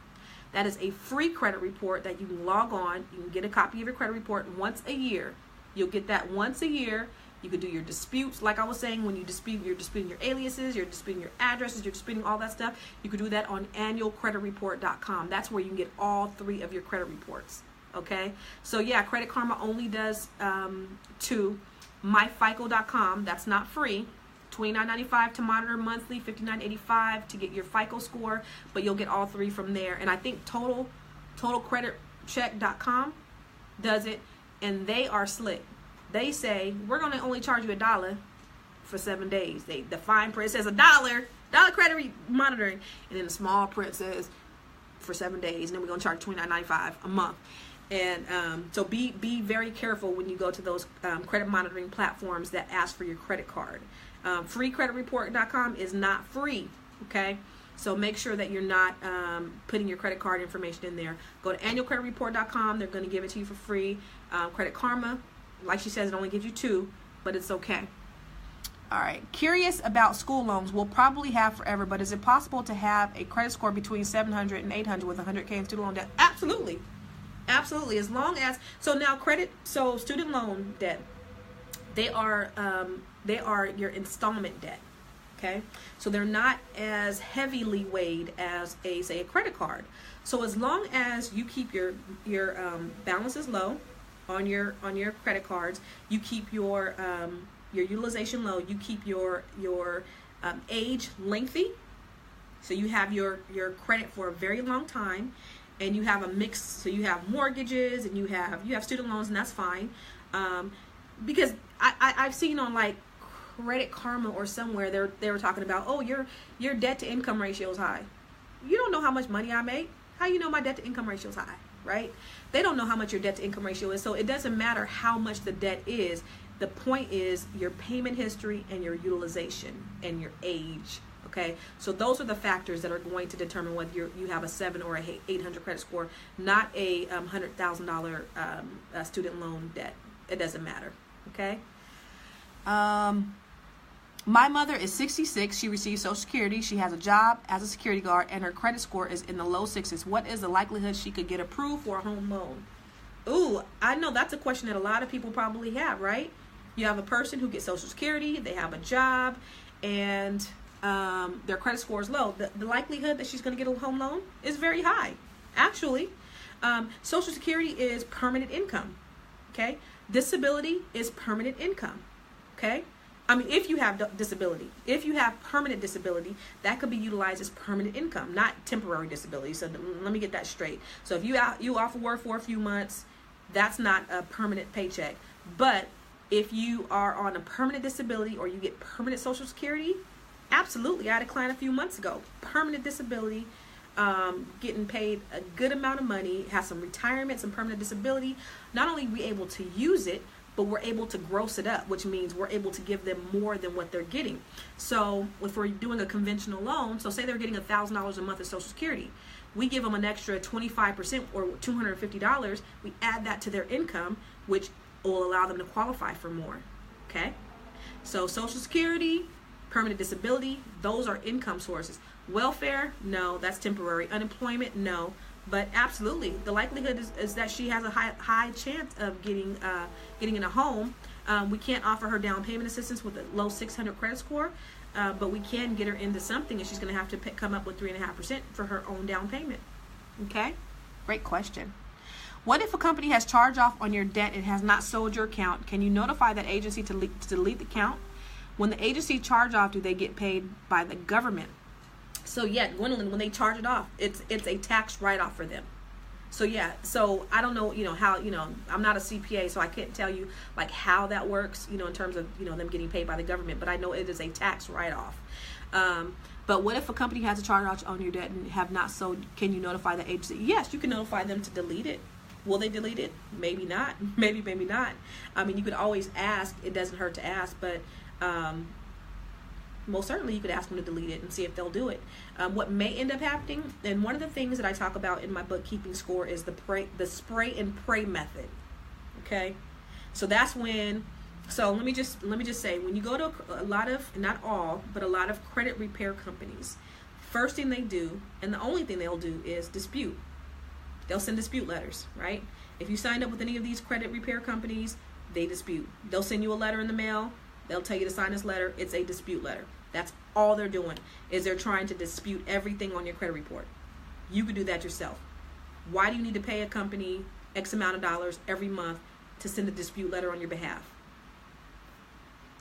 That is a free credit report that you can log on. You can get a copy of your credit report once a year. You'll get that once a year. You can do your disputes. Like I was saying, when you dispute, you're disputing your aliases, you're disputing your addresses, you're disputing all that stuff. You can do that on annualcreditreport.com. That's where you can get all 3 of your credit reports. Okay? So yeah, Credit Karma only does 2. MyFICO.com, that's not free. $29.95 to monitor monthly, $59.85 to get your FICO score, but you'll get all 3 from there. And I think totalcreditcheck.com does it, and they are slick. They say we're going to only charge you $1 for 7 days. The fine print says $1 credit monitoring, and then the small print says for 7 days, and then we're going to charge $29.95 a month. And so be very careful when you go to those credit monitoring platforms that ask for your credit card. Freecreditreport.com is not free, okay? So make sure that you're not putting your credit card information in there. Go to annualcreditreport.com. They're going to give it to you for free. Credit Karma, like she says, it only gives you 2, but it's okay. All right. Curious about school loans. We'll probably have forever, but is it possible to have a credit score between 700 and 800 with 100K in student loan debt? Absolutely. Absolutely. As long as, so student loan debt, they are your installment debt. Okay, so they're not as heavily weighed as say a credit card. So as long as you keep your balances low on your credit cards, you keep your utilization low, you keep your age lengthy, so you have your credit for a very long time, and you have a mix. So you have mortgages and you have student loans, and that's fine. Because I've seen on like Credit Karma or somewhere they were talking about, oh, your debt to income ratio is high. You don't know how much money I make. How you know my debt to income ratio is high, right? They don't know how much your debt to income ratio is. So it doesn't matter how much the debt is. The point is your payment history and your utilization and your age. Okay, so those are the factors that are going to determine whether you have a 700 or a 800 credit score, not a $100,000 student loan debt. It doesn't matter. Okay. My mother is 66. She receives Social Security. She has a job as a security guard, and her credit score is in the low 6s. What is the likelihood she could get approved for a home loan? Ooh, I know that's a question that a lot of people probably have, right? You have a person who gets Social Security, they have a job, and their credit score is low. The likelihood that she's going to get a home loan is very high. Actually, Social Security is permanent income, okay? Disability is permanent income, okay? I mean, if you have disability, if you have permanent disability, that could be utilized as permanent income, not temporary disability. So let me get that straight. So if you off of work for a few months, that's not a permanent paycheck. But if you are on a permanent disability or you get permanent Social Security, absolutely. I had a client a few months ago, permanent disability, getting paid a good amount of money, has some retirement, some permanent disability. Not only are we able to use it, but we're able to gross it up, which means we're able to give them more than what they're getting. So if we're doing a conventional loan, so say they're getting $1,000 a month of Social Security, we give them an extra 25% or $250. We add that to their income, which will allow them to qualify for more. Okay? So Social Security, permanent disability, those are income sources. Welfare, no, that's temporary. Unemployment, no. But absolutely, the likelihood is that she has a high chance of getting in a home. We can't offer her down payment assistance with a low 600 credit score, but we can get her into something, and she's going to have to come up with 3.5% for her own down payment. Okay? Great question. What if a company has charged off on your debt and has not sold your account? Can you notify that agency to delete the account? When the agency charge off, do they get paid by the government? So yeah, Gwendolyn, when they charge it off, it's a tax write-off for them. So yeah, so I don't know, how, I'm not a CPA, so I can't tell you like how that works, in terms of, them getting paid by the government, but I know it is a tax write-off. But what if a company has a charge off on your debt and have not sold? Can you notify the agency? Yes, you can notify them to delete it. Will they delete it? Maybe not. Maybe not. I mean, you could always ask. It doesn't hurt to ask, but most certainly you could ask them to delete it and see if they'll do it. What may end up happening, and one of the things that I talk about in my book Keeping Score, is the spray and pray method. Okay, so that's when. So let me just say, when you go to a lot of, not all, but a lot of credit repair companies, first thing they do, and the only thing they'll do, is dispute. They'll send dispute letters, right? If you signed up with any of these credit repair companies, they dispute. They'll send you a letter in the mail. They'll tell you to sign this letter. It's a dispute letter. That's all they're doing, is they're trying to dispute everything on your credit report. You could do that yourself. Why do you need to pay a company X amount of dollars every month to send a dispute letter on your behalf?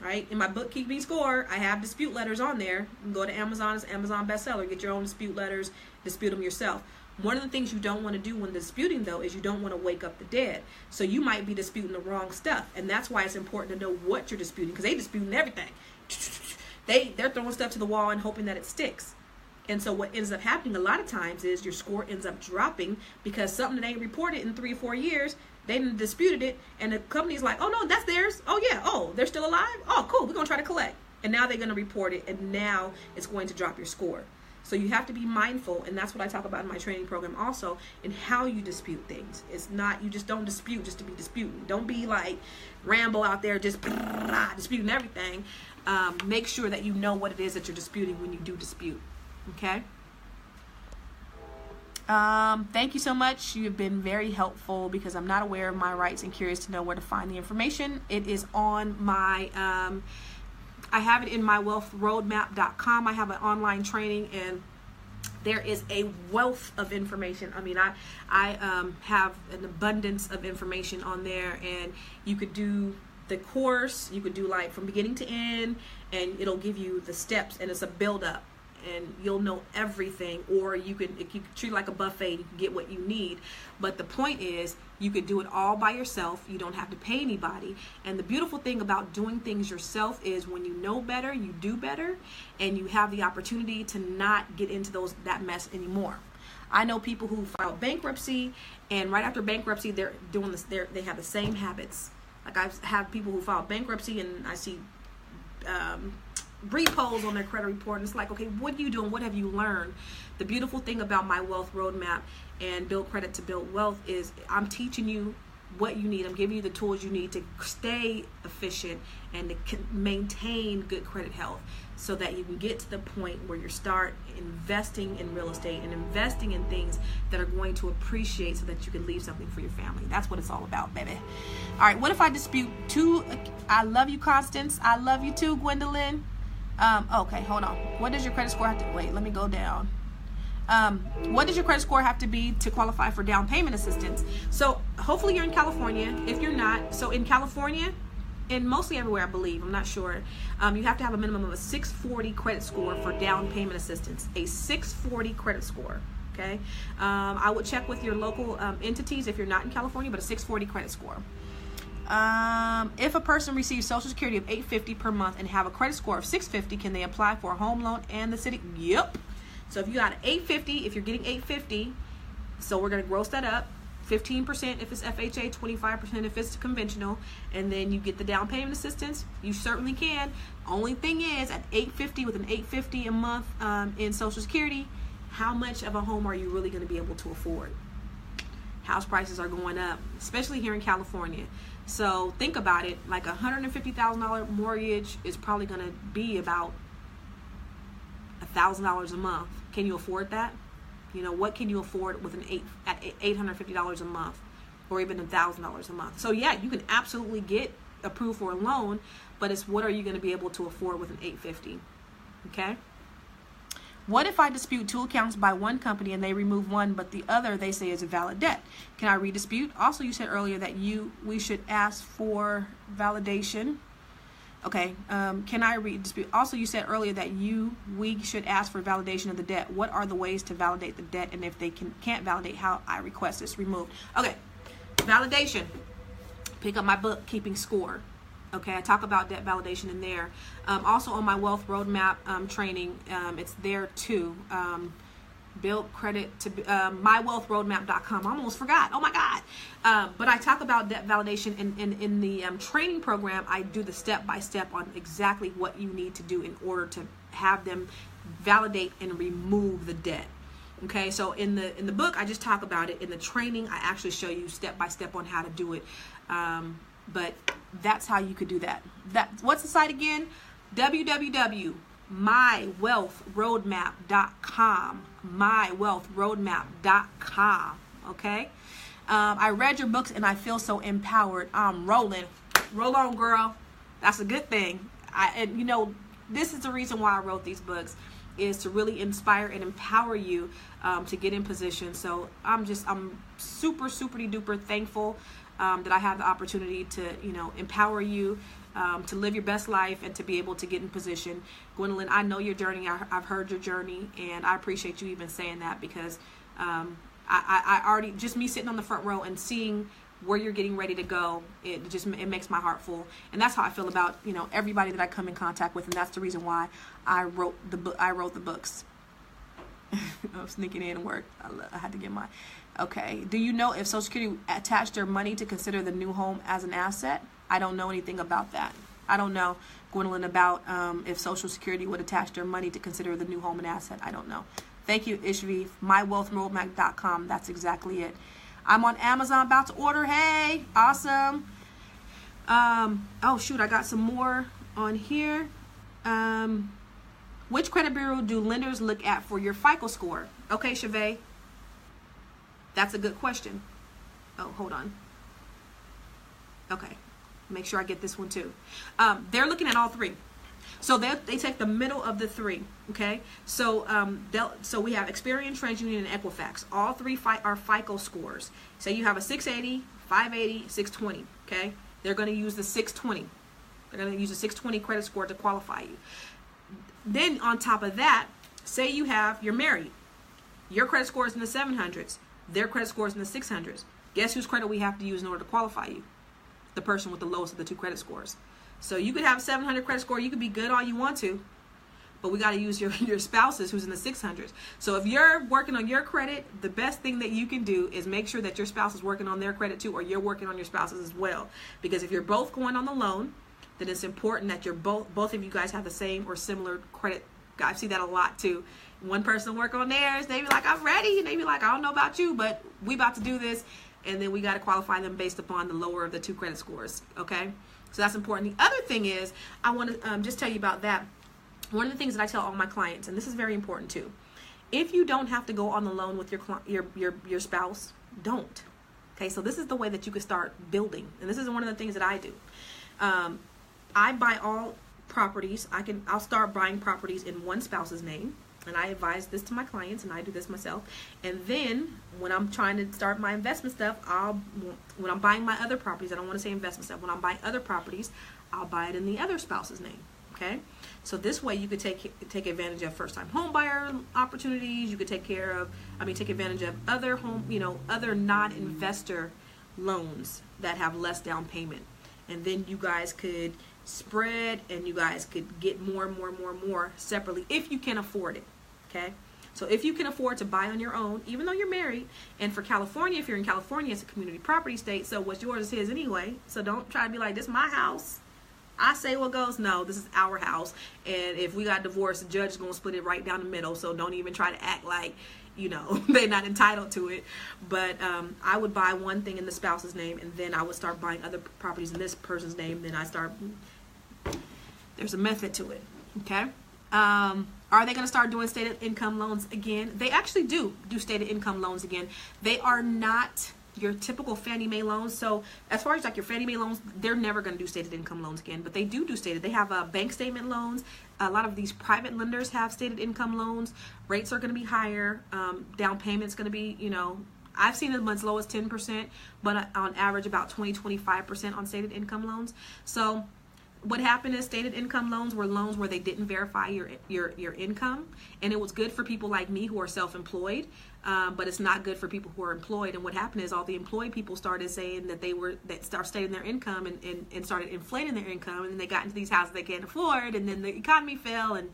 Right? In my book, Keeping Score, I have dispute letters on there. You can go to Amazon, it's Amazon bestseller. Get your own dispute letters, dispute them yourself. One of the things you don't want to do when disputing, though, is you don't want to wake up the dead. So you might be disputing the wrong stuff. And that's why it's important to know what you're disputing, because they're disputing everything. They're throwing stuff to the wall and hoping that it sticks. And so what ends up happening a lot of times is your score ends up dropping because something that ain't reported in 3 or 4 years, they disputed it, and the company's like, oh, no, that's theirs. Oh, yeah. Oh, they're still alive? Oh, cool. We're going to try to collect. And now they're going to report it, and now it's going to drop your score. So you have to be mindful, and that's what I talk about in my training program also, in how you dispute things. It's not, you just don't dispute just to be disputing. Don't be like Rambo out there just disputing everything. Make sure that you know what it is that you're disputing when you do dispute. Okay? Thank you so much. You have been very helpful, because I'm not aware of my rights and curious to know where to find the information. It is on my, I have it in my wealthroadmap.com. I have an online training, and there is a wealth of information. I mean, I have an abundance of information on there, and you could do the course, you could do like from beginning to end, and it'll give you the steps, and it's a build up, and you'll know everything. Or you could treat it like a buffet, you can get what you need. But the point is, you could do it all by yourself. You don't have to pay anybody. And the beautiful thing about doing things yourself is when you know better, you do better, and you have the opportunity to not get into that mess anymore. I know people who file bankruptcy, and right after bankruptcy, they're doing this. They have the same habits. Like, I have people who file bankruptcy, and I see repos on their credit report, and it's like, okay, what are you doing? What have you learned? The beautiful thing about my wealth roadmap and Build Credit to Build Wealth is I'm teaching you what you need. I'm giving you the tools you need to stay efficient and to maintain good credit health, so that you can get to the point where you start investing in real estate and investing in things that are going to appreciate, so that you can leave something for your family. That's what it's all about, baby. All right, what if I dispute two? I love you, Constance. I love you too, Gwendolyn. Okay, hold on. What does your credit score have to, wait, let me go down. What does your credit score have to be to qualify for down payment assistance? So hopefully you're in California. If you're not, so in California, and mostly everywhere, I believe, I'm not sure, you have to have a minimum of a 640 credit score for down payment assistance. A 640 credit score, okay? I would check with your local entities if you're not in California, but a 640 credit score. If a person receives Social Security of $850 per month and have a credit score of $650, can they apply for a home loan and the city? Yep. So if you got $850, if you're getting $850, so we're going to gross that up. 15% if it's FHA, 25% if it's conventional, and then you get the down payment assistance. You certainly can. Only thing is, at $850, with an $850 a month in Social Security, how much of a home are you really going to be able to afford? House prices are going up, especially here in California. So think about it, like a $150,000 mortgage is probably going to be about $1,000 a month. Can you afford that? You know, what can you afford with at $850 a month, or even $1,000 a month? So yeah, you can absolutely get approved for a loan, but it's what are you going to be able to afford with an $850? Okay. What if I dispute two accounts by one company and they remove one, but the other they say is a valid debt? Can I redispute? Also, you said earlier that we should ask for validation. Okay, can I redispute? Also, you said earlier that we should ask for validation of the debt. What are the ways to validate the debt? And if they can't validate, how I request this removed? Okay, validation. Pick up my book, Keeping Score. Okay, I talk about debt validation in there. Also on my Wealth Roadmap training, it's there too. Build credit to mywealthroadmap.com. I almost forgot. Oh my God. But I talk about debt validation in the training program. I do the step-by-step on exactly what you need to do in order to have them validate and remove the debt. Okay, so in the book, I just talk about it. In the training, I actually show you step-by-step on how to do it. But that's how you could do that. What's the site again? www.mywealthroadmap.com. mywealthroadmap.com. Okay. I read your books and I feel so empowered. I'm rolling. Roll on, girl. That's a good thing. And you know, this is the reason why I wrote these books, is to really inspire and empower you to get in position. So I'm super duper thankful that I have the opportunity to, you know, empower you to live your best life and to be able to get in position. Gwendolyn, I know your journey. I've heard your journey, and I appreciate you even saying that, because I already, just me sitting on the front row and seeing where you're getting ready to go, it makes my heart full. And that's how I feel about, you know, everybody that I come in contact with, and that's the reason why I wrote the books. I'm sneaking in work. I had to get my. Okay. Do you know if Social Security attached their money to consider the new home as an asset? I don't know anything about that. I don't know, Gwendolyn, about if Social Security would attach their money to consider the new home an asset. I don't know. Thank you, Ishvi. mywealthroadmap.com. That's exactly it. I'm on Amazon, about to order. Hey, awesome. Oh, shoot, I got some more on here. Which credit bureau do lenders look at for your FICO score? Okay, Chavez. That's a good question. Oh, hold on. Okay. Make sure I get this one too. They're looking at all three. So they take the middle of the three. Okay. So so we have Experian, TransUnion, and Equifax. All three are FICO scores. So you have a 680, 580, 620. Okay. They're going to use the 620. They're going to use a 620 credit score to qualify you. Then on top of that, say you're married. Your credit score is in the 700s. Their credit score is in the 600s. Guess whose credit we have to use in order to qualify you? The person with the lowest of the two credit scores. So you could have a 700 credit score. You could be good all you want to, but we got to use your spouse's who's in the 600s. So if you're working on your credit, the best thing that you can do is make sure that your spouse is working on their credit too, or you're working on your spouse's as well. Because if you're both going on the loan, then it's important that you're both of you guys have the same or similar credit. I see that a lot too. One person work on theirs, they be like, I'm ready, and they be like, I don't know about you, but we about to do this. and then we got to qualify them based upon the lower of the 2 credit scores. Okay, so that's important. The other thing is, I want to just tell you about that. One of the things that I tell all my clients, and this is very important too, if you don't have to go on the loan with your spouse, don't. Okay, so this is the way that you can start building, and this is one of the things that I do. I buy all properties. I'll start buying properties in one spouse's name, and I advise this to my clients, and I do this myself. And then when I'm trying to start my investment stuff, when I'm buying my other properties, I don't want to say investment stuff. When I'm buying other properties, I'll buy it in the other spouse's name. Okay, so this way you could take advantage of first-time home buyer opportunities. You could take advantage of other other non-investor loans that have less down payment, and then you guys could spread, and you guys could get more and more and more and more separately if you can afford it. Okay, so if you can afford to buy on your own, even though you're married, and for California, if you're in California, it's a community property state, so what's yours is his anyway. So don't try to be like, this is my house, I say what goes. No, this is our house, and if we got divorced, the judge is going to split it right down the middle, so don't even try to act like, they're not entitled to it. But I would buy one thing in the spouse's name, and then I would start buying other properties in this person's name. Then there's a method to it. Okay. Are they going to start doing stated income loans again? They actually do stated income loans again. They are not your typical Fannie Mae loans. So as far as like your Fannie Mae loans, they're never going to do stated income loans again, but they do stated. They have bank statement loans. A lot of these private lenders have stated income loans. Rates are going to be higher. Down payment's going to be, I've seen them as low as 10%, but on average about 20-25% on stated income loans. So what happened is stated income loans were loans where they didn't verify your income, and it was good for people like me who are self-employed, but it's not good for people who are employed. And what happened is all the employed people started saying that start stating their income and started inflating their income, and then they got into these houses they can't afford, and then the economy fell, and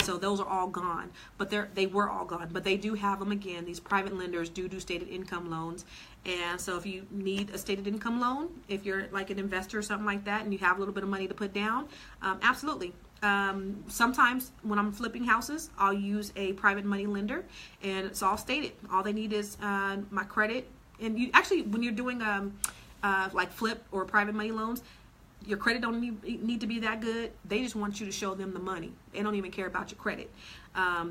so those are all gone. But they were all gone, but they do have them again. These private lenders do stated income loans. And so if you need a stated income loan, if you're like an investor or something like that, and you have a little bit of money to put down, absolutely. Sometimes when I'm flipping houses, I'll use a private money lender, and it's all stated. All they need is my credit. And you actually, when you're doing like flip or private money loans, your credit don't need to be that good. They just want you to show them the money. They don't even care about your credit.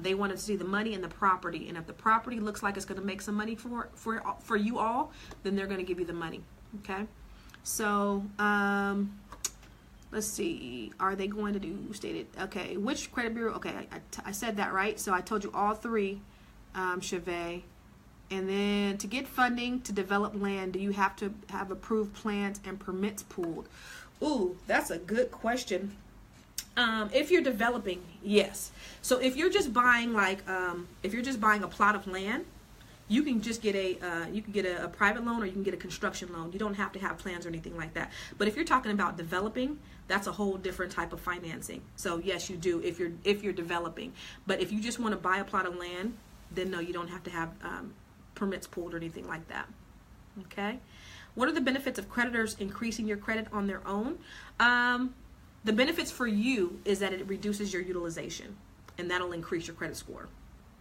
They want to see the money and the property, and if the property looks like it's going to make some money for you all, then they're going to give you the money. Okay, so let's see. Are they going to do stated? Okay, which credit bureau? Okay, I said that right. So I told you all three, Chevet. And then to get funding to develop land, do you have to have approved plans and permits pooled? Ooh, that's a good question. If you're developing, yes. So if you're just buying a plot of land, you can just get a private loan, or you can get a construction loan. You don't have to have plans or anything like that. But if you're talking about developing, that's a whole different type of financing. So yes, you do if you're developing. But if you just want to buy a plot of land, then no, you don't have to have permits pulled or anything like that. Okay. What are the benefits of creditors increasing your credit on their own? The benefits for you is that it reduces your utilization, and that'll increase your credit score.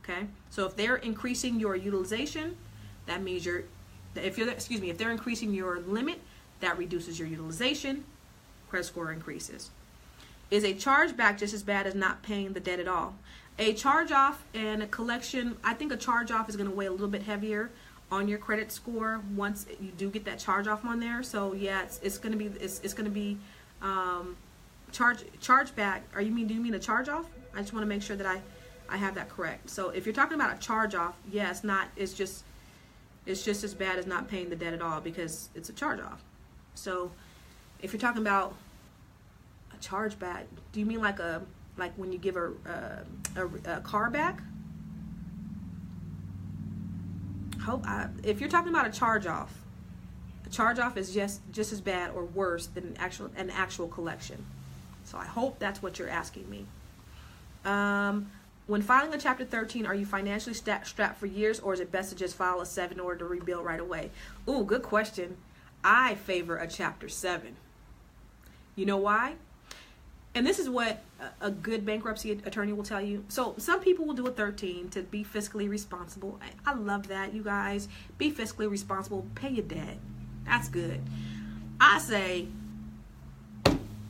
Okay. So if they're increasing your utilization, that means if they're increasing your limit, that reduces your utilization, credit score increases. Is a chargeback just as bad as not paying the debt at all? A charge-off and a collection, I think a charge-off is going to weigh a little bit heavier on your credit score once you do get that charge-off on there. So yeah, it's going to be chargeback. Do you mean a charge-off? I just want to make sure that I have that correct. So if you're talking about a charge-off, yeah, it's just as bad as not paying the debt at all, because it's a charge-off. So if you're talking about a chargeback, do you mean like when you give a car back? If you're talking about a charge-off is just as bad or worse than an actual collection. So I hope that's what you're asking me. When filing a Chapter 13, are you financially strapped for years, or is it best to just file a 7 in order to rebuild right away? Ooh, good question. I favor a Chapter 7. You know why? And this is what a good bankruptcy attorney will tell you. So some people will do a 13 to be fiscally responsible. I love that, you guys. Be fiscally responsible. Pay your debt. That's good. I say,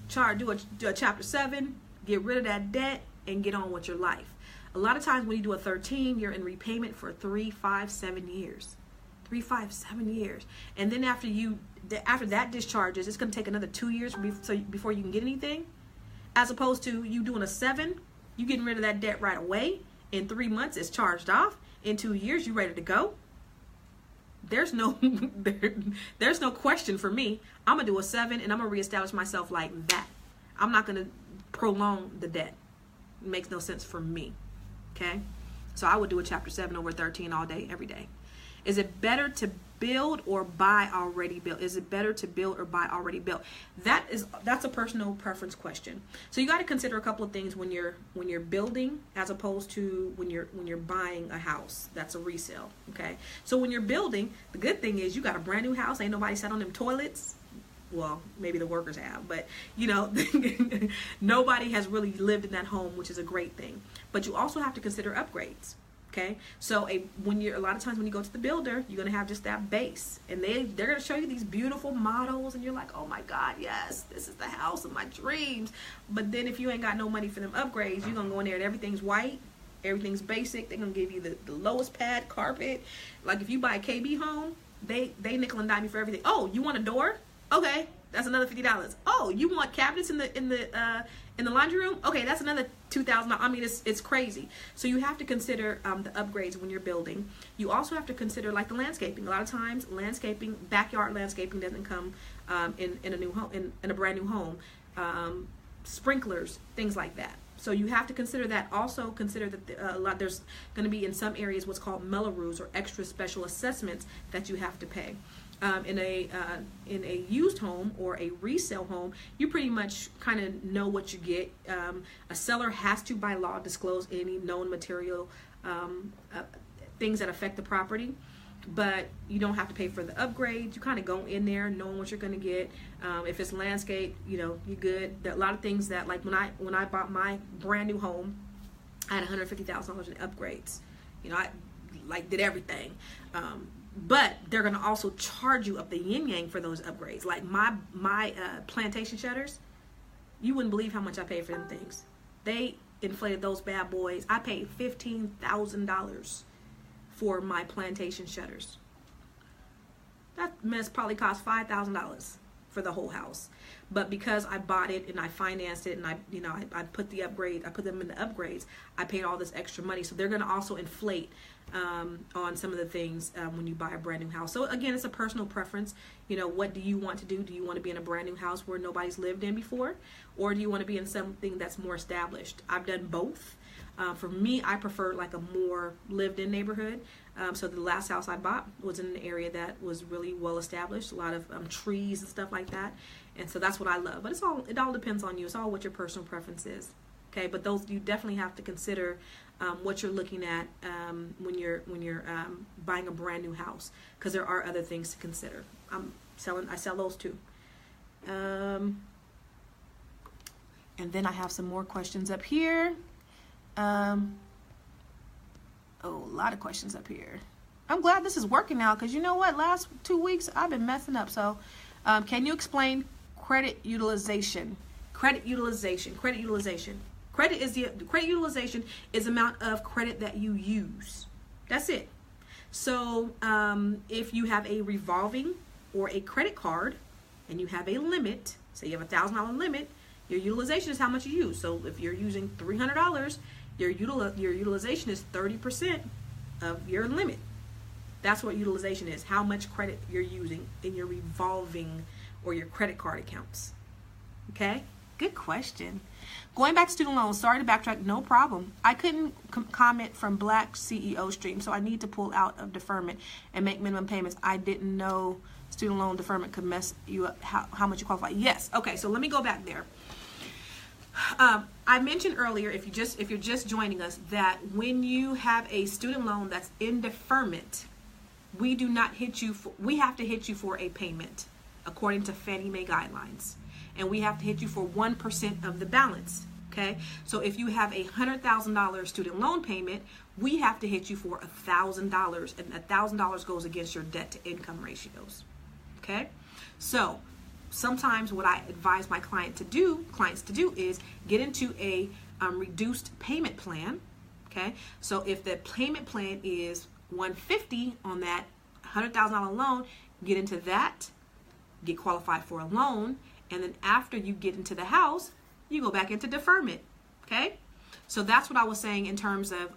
do a chapter 7, get rid of that debt, and get on with your life. A lot of times when you do a 13, you're in repayment for 3, 5, 7 years. 3, 5, 7 years. And then after that discharges, it's going to take another 2 years before you can get anything. As opposed to you doing a 7, you getting rid of that debt right away. In 3 months, it's charged off. In 2 years, you're ready to go. There's no there's no question for me. I'm gonna do a 7 and I'm gonna reestablish myself like that. I'm not gonna prolong the debt. It makes no sense for me. Okay, so I would do a chapter 7 over 13 all day, every day. Is it better to build or buy already built? Is it better to build or buy already built? That's a personal preference question. So you got to consider a couple of things when you're building, as opposed to when you're buying a house that's a resale. Okay, so when you're building, the good thing is you got a brand new house. Ain't nobody sat on them toilets. Well, maybe the workers have, but you know, nobody has really lived in that home, which is a great thing. But you also have to consider upgrades. Okay, so a lot of times when you go to the builder, you're gonna have just that base, and they're gonna show you these beautiful models, and you're like, oh my God, yes, this is the house of my dreams. But then if you ain't got no money for them upgrades, you're gonna go in there and everything's white, everything's basic. They're gonna give you the lowest pad carpet. Like if you buy a KB home, they nickel and dime you for everything. Oh, you want a door? Okay, that's another $50. Oh, you want cabinets in the laundry room? Okay, that's another $2,000. I mean, it's crazy. So you have to consider the upgrades when you're building. You also have to consider like the landscaping. A lot of times, backyard landscaping doesn't come in a new home, in a brand new home. Sprinklers, things like that. So you have to consider that. Also consider that there's going to be in some areas what's called Mello-Roos, or extra special assessments that you have to pay. In a used home or a resale home, you pretty much kind of know what you get. A seller has to, by law, disclose any known material things that affect the property, but you don't have to pay for the upgrades. You kind of go in there knowing what you're going to get. If it's landscape, you know, you're good. There are a lot of things that, like when I bought my brand new home, I had $150,000 in upgrades. You know, I did everything. But they're going to also charge you up the yin yang for those upgrades. Like my plantation shutters, you wouldn't believe how much I paid for them things. They inflated those bad boys. I paid $15,000 for my plantation shutters. That mess probably cost $5,000 for the whole house. But because I bought it and I financed it and I put the upgrade, I put them in the upgrades, I paid all this extra money. So they're going to also inflate on some of the things when you buy a brand new house. So again, it's a personal preference. You know, what do you want to do? Do you want to be in a brand new house where nobody's lived in before? Or do you want to be in something that's more established? I've done both. For me, I prefer like a more lived in neighborhood. So the last house I bought was in an area that was really well established, a lot of trees and stuff like that. And so that's what I love. But it all depends on you. It's all what your personal preference is. Okay, but those, you definitely have to consider what you're looking at when you're buying a brand new house, because there are other things to consider. I sell those too. And then I have some more questions up here. A lot of questions up here. I'm glad this is working now, because you know what? Last 2 weeks I've been messing up. So can you explain credit utilization? Credit utilization. Credit utilization is the amount of credit that you use. That's it. So if you have a revolving or a credit card and you have a limit, say you have a $1,000 limit, your utilization is how much you use. So if you're using $300, your utilization is 30% of your limit. That's what utilization is, how much credit you're using in your revolving or your credit card accounts. Okay? Good question. Going back to student loans, sorry to backtrack, no problem. I couldn't comment from Black CEO stream, so I need to pull out of deferment and make minimum payments. I didn't know student loan deferment could mess you up, how much you qualify. Yes, okay, so let me go back there. I mentioned earlier, if you're just joining us, that when you have a student loan that's in deferment, we have to hit you for a payment. according to Fannie Mae guidelines. And we have to hit you for 1% of the balance. Okay, so if you have a $100,000 student loan payment, we have to hit you for $1,000, and $1,000 goes against your debt to income ratios. Okay, so sometimes what I advise my clients to do is get into a reduced payment plan. Okay, so if the payment plan is $150 on that $100,000 loan, get into that, get qualified for a loan, and then after you get into the house, you go back into deferment. Okay, so that's what I was saying in terms of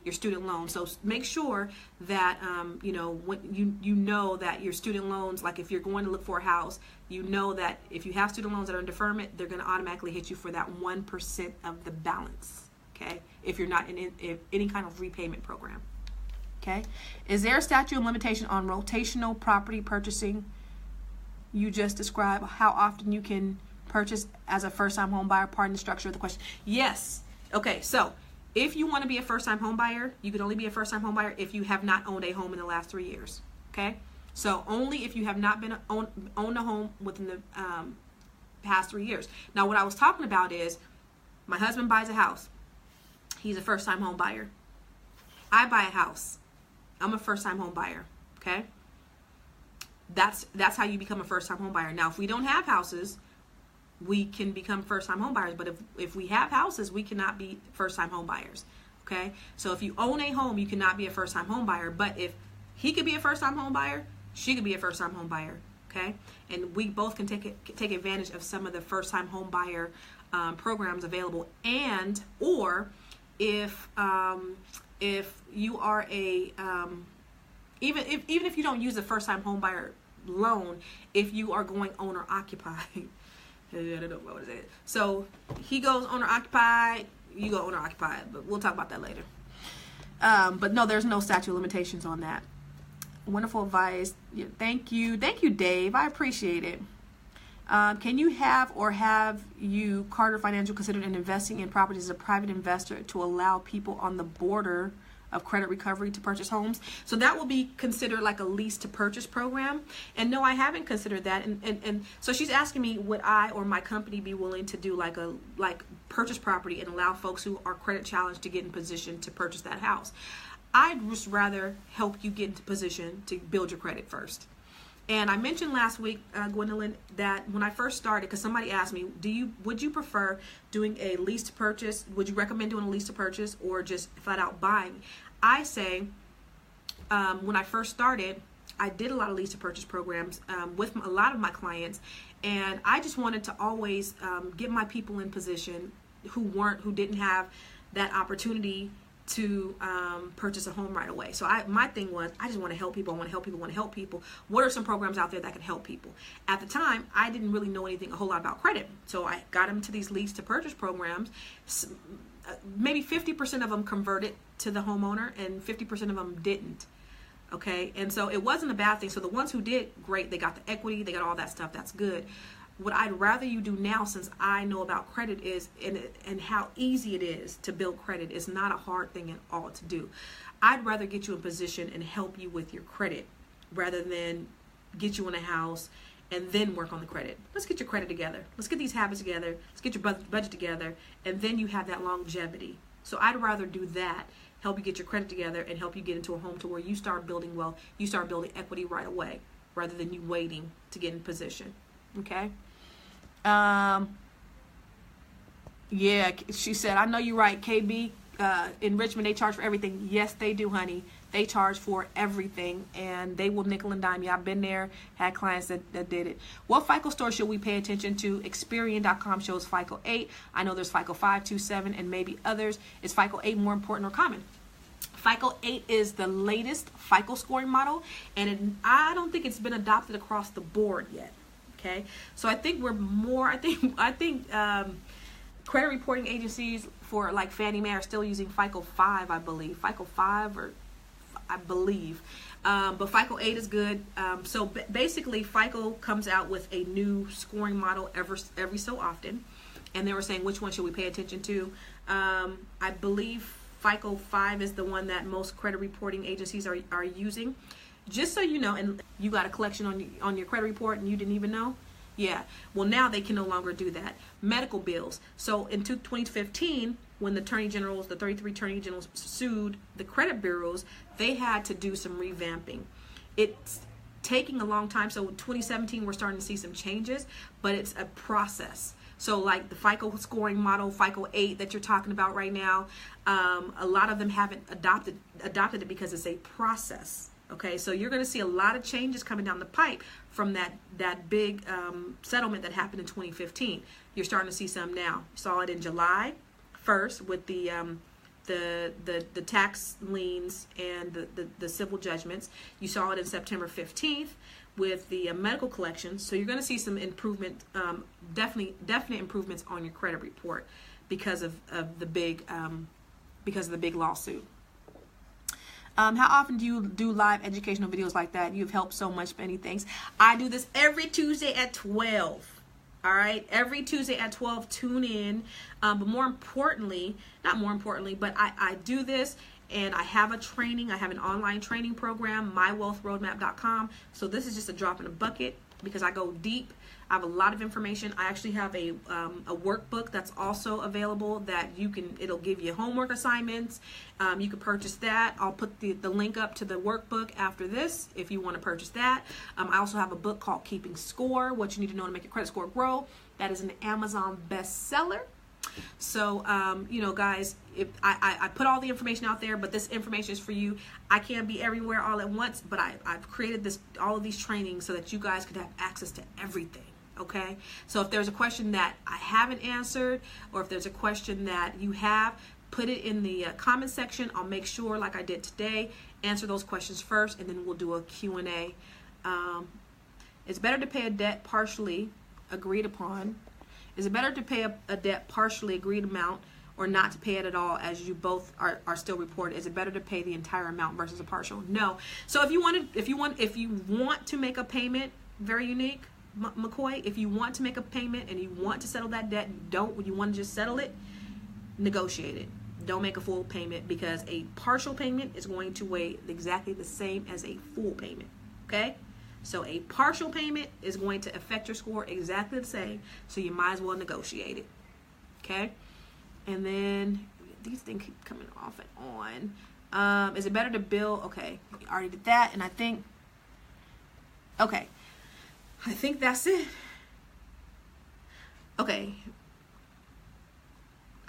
your student loan. So make sure that when you know that your student loans, like if you're going to look for a house, you know that if you have student loans that are in deferment, they're going to automatically hit you for that 1% of the balance. Okay, if you're not in any kind of repayment program. Okay, is there a statute of limitation on rotational property purchasing? You just described how often you can purchase as a first-time home buyer. Pardon the structure of the question. Yes. Okay, so if you want to be a first-time home buyer, you can only be a first-time home buyer if you have not owned a home in the last 3 years. Okay, so only if you have not been owned a home within the past 3 years. Now, what I was talking about is my husband buys a house. He's a first-time home buyer. I buy a house. I'm a first-time home buyer. Okay, that's how you become a first-time home buyer. Now, if we don't have houses, we can become first-time home buyers, but if we have houses, we cannot be first-time home buyers. Okay, so if you own a home, you cannot be a first-time home buyer. But if he could be a first-time home buyer, she could be a first-time home buyer. Okay, and we both can take advantage of some of the first-time home buyer programs available. And or if you are a even if you don't use the first-time home buyer loan, if you are going owner occupied. I don't know what is it. So he goes owner occupied, you go owner occupied, but we'll talk about that later. But no, there's no statute of limitations on that. Wonderful advice. Thank you, Dave. I appreciate it. Can you have you Carter Financial considered investing in properties as a private investor to allow people on the border of credit recovery to purchase homes? So that will be considered like a lease to purchase program. And no, I haven't considered that. And so she's asking me, would I or my company be willing to do like purchase property and allow folks who are credit challenged to get in position to purchase that house? I'd just rather help you get into position to build your credit first. And I mentioned last week, Gwendolyn, that when I first started, because somebody asked me, would you prefer doing a lease to purchase? Would you recommend doing a lease to purchase or just flat out buying? I say, when I first started, I did a lot of lease to purchase programs with a lot of my clients, and I just wanted to always get my people in position who didn't have that opportunity to purchase a home right away. So my thing was, I just want to help people. I want to help people. What are some programs out there that can help people? At the time, I didn't really know a whole lot about credit. So I got them to these lease to purchase programs. Maybe 50% of them converted to the homeowner and 50% of them didn't. Okay, and so it wasn't a bad thing. So the ones who did, great, they got the equity, they got all that stuff, that's good. What I'd rather you do now, since I know about credit, is and how easy it is to build credit, is not a hard thing at all to do. I'd rather get you in position and help you with your credit rather than get you in a house and then work on the credit. Let's get your credit together. Let's get these habits together. Let's get your budget together, and then you have that longevity. So I'd rather do that, help you get your credit together and help you get into a home to where you start building wealth, you start building equity right away rather than you waiting to get in position. Okay? Yeah, she said, I know you're right, KB. In Richmond, they charge for everything. Yes, they do, honey. They charge for everything, and they will nickel and dime you. I've been there, had clients that did it. What FICO store should we pay attention to? Experian.com shows FICO 8. I know there's FICO 5, 2, 7, and maybe others. Is FICO 8 more important or common? FICO 8 is the latest FICO scoring model, and I don't think it's been adopted across the board yet. Okay, so I think we're more. I think credit reporting agencies for like Fannie Mae are still using FICO 5, I believe. FICO 5 or I believe. But FICO 8 is good. So basically FICO comes out with a new scoring model every so often. And they were saying, which one should we pay attention to? I believe FICO 5 is the one that most credit reporting agencies are using. just so you know, and you got a collection on your credit report and you didn't even know. Yeah, well, now they can no longer do that. Medical bills. So in 2015, when the 33 attorney generals sued the credit bureaus, they had to do some revamping. It's taking a long time. So in 2017, we're starting to see some changes, but it's a process. So like the FICO scoring model, FICO 8 that you're talking about right now, a lot of them haven't adopted it because it's a process. Okay, so you're going to see a lot of changes coming down the pipe from that big settlement that happened in 2015. You're starting to see some now. You saw it in July 1st with the tax liens and the civil judgments. You saw it in September 15th with the medical collections. So you're going to see some improvement, definite improvements on your credit report because of the big lawsuit. How often do you do live educational videos like that? You've helped so much, many things. I do this every Tuesday at 12. All right, every Tuesday at 12, tune in. But more importantly, not more importantly, but I do this, and I have a training. I have an online training program, mywealthroadmap.com. So this is just a drop in a bucket because I go deep. I have a lot of information. I actually have a workbook that's also available that it'll give you homework assignments. You can purchase that. I'll put the link up to the workbook after this if you want to purchase that. I also have a book called Keeping Score, What You Need to Know to Make Your Credit Score Grow. That is an Amazon bestseller. So, guys, I put all the information out there, but this information is for you. I can't be everywhere all at once, but I've created all of these trainings so that you guys could have access to everything. Okay, so if there's a question that I haven't answered, or if there's a question that you have, put it in the comment section. I'll make sure, like I did today, answer those questions first, and then we'll do a Q&A. It's better to pay a debt partially agreed upon. Is it better to pay a debt partially agreed amount or not to pay it at all, as you both are still reported? Is it better to pay the entire amount versus a partial? No. So if you want to make a payment, very unique, McCoy, if you want to make a payment and you want to settle that debt, you want to just settle it, negotiate it. Don't make a full payment, because a partial payment is going to weigh exactly the same as a full payment. Okay? So a partial payment is going to affect your score exactly the same, so you might as well negotiate it. Okay? And then these things keep coming off and on. Is it better to bill? Okay, I already did that, and I think that's it. Okay.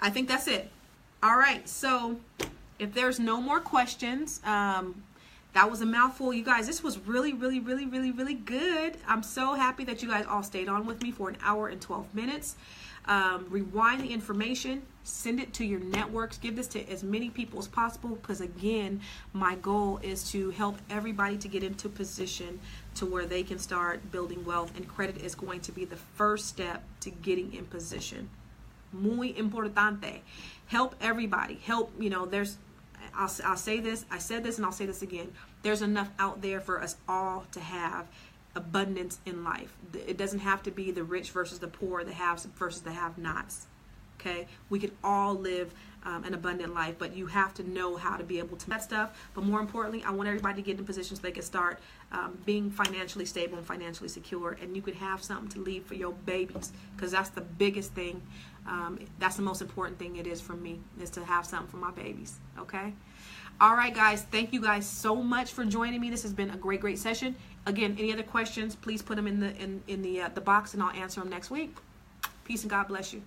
I think that's it. All right. So if there's no more questions, that was a mouthful. You guys, this was really, really, really, really, really good. I'm so happy that you guys all stayed on with me for an hour and 12 minutes. Rewind the information, send it to your networks, give this to as many people as possible, because again, my goal is to help everybody to get into position to where they can start building wealth, and credit is going to be the first step to getting in position. Muy importante. Help everybody. Help, I'll say this, I said this, and I'll say this again. There's enough out there for us all to have abundance in life. It doesn't have to be the rich versus the poor, the haves versus the have-nots. Okay, we could all live an abundant life, but you have to know how to be able to do that stuff. But more importantly, I want everybody to get in position so they can start being financially stable and financially secure, and you could have something to leave for your babies, because that's the biggest thing. That's the most important thing it is for me, is to have something for my babies. Okay. All right, guys. Thank you guys so much for joining me. This has been a great session. Again, any other questions, please put them in the box, and I'll answer them next week. Peace and God bless you.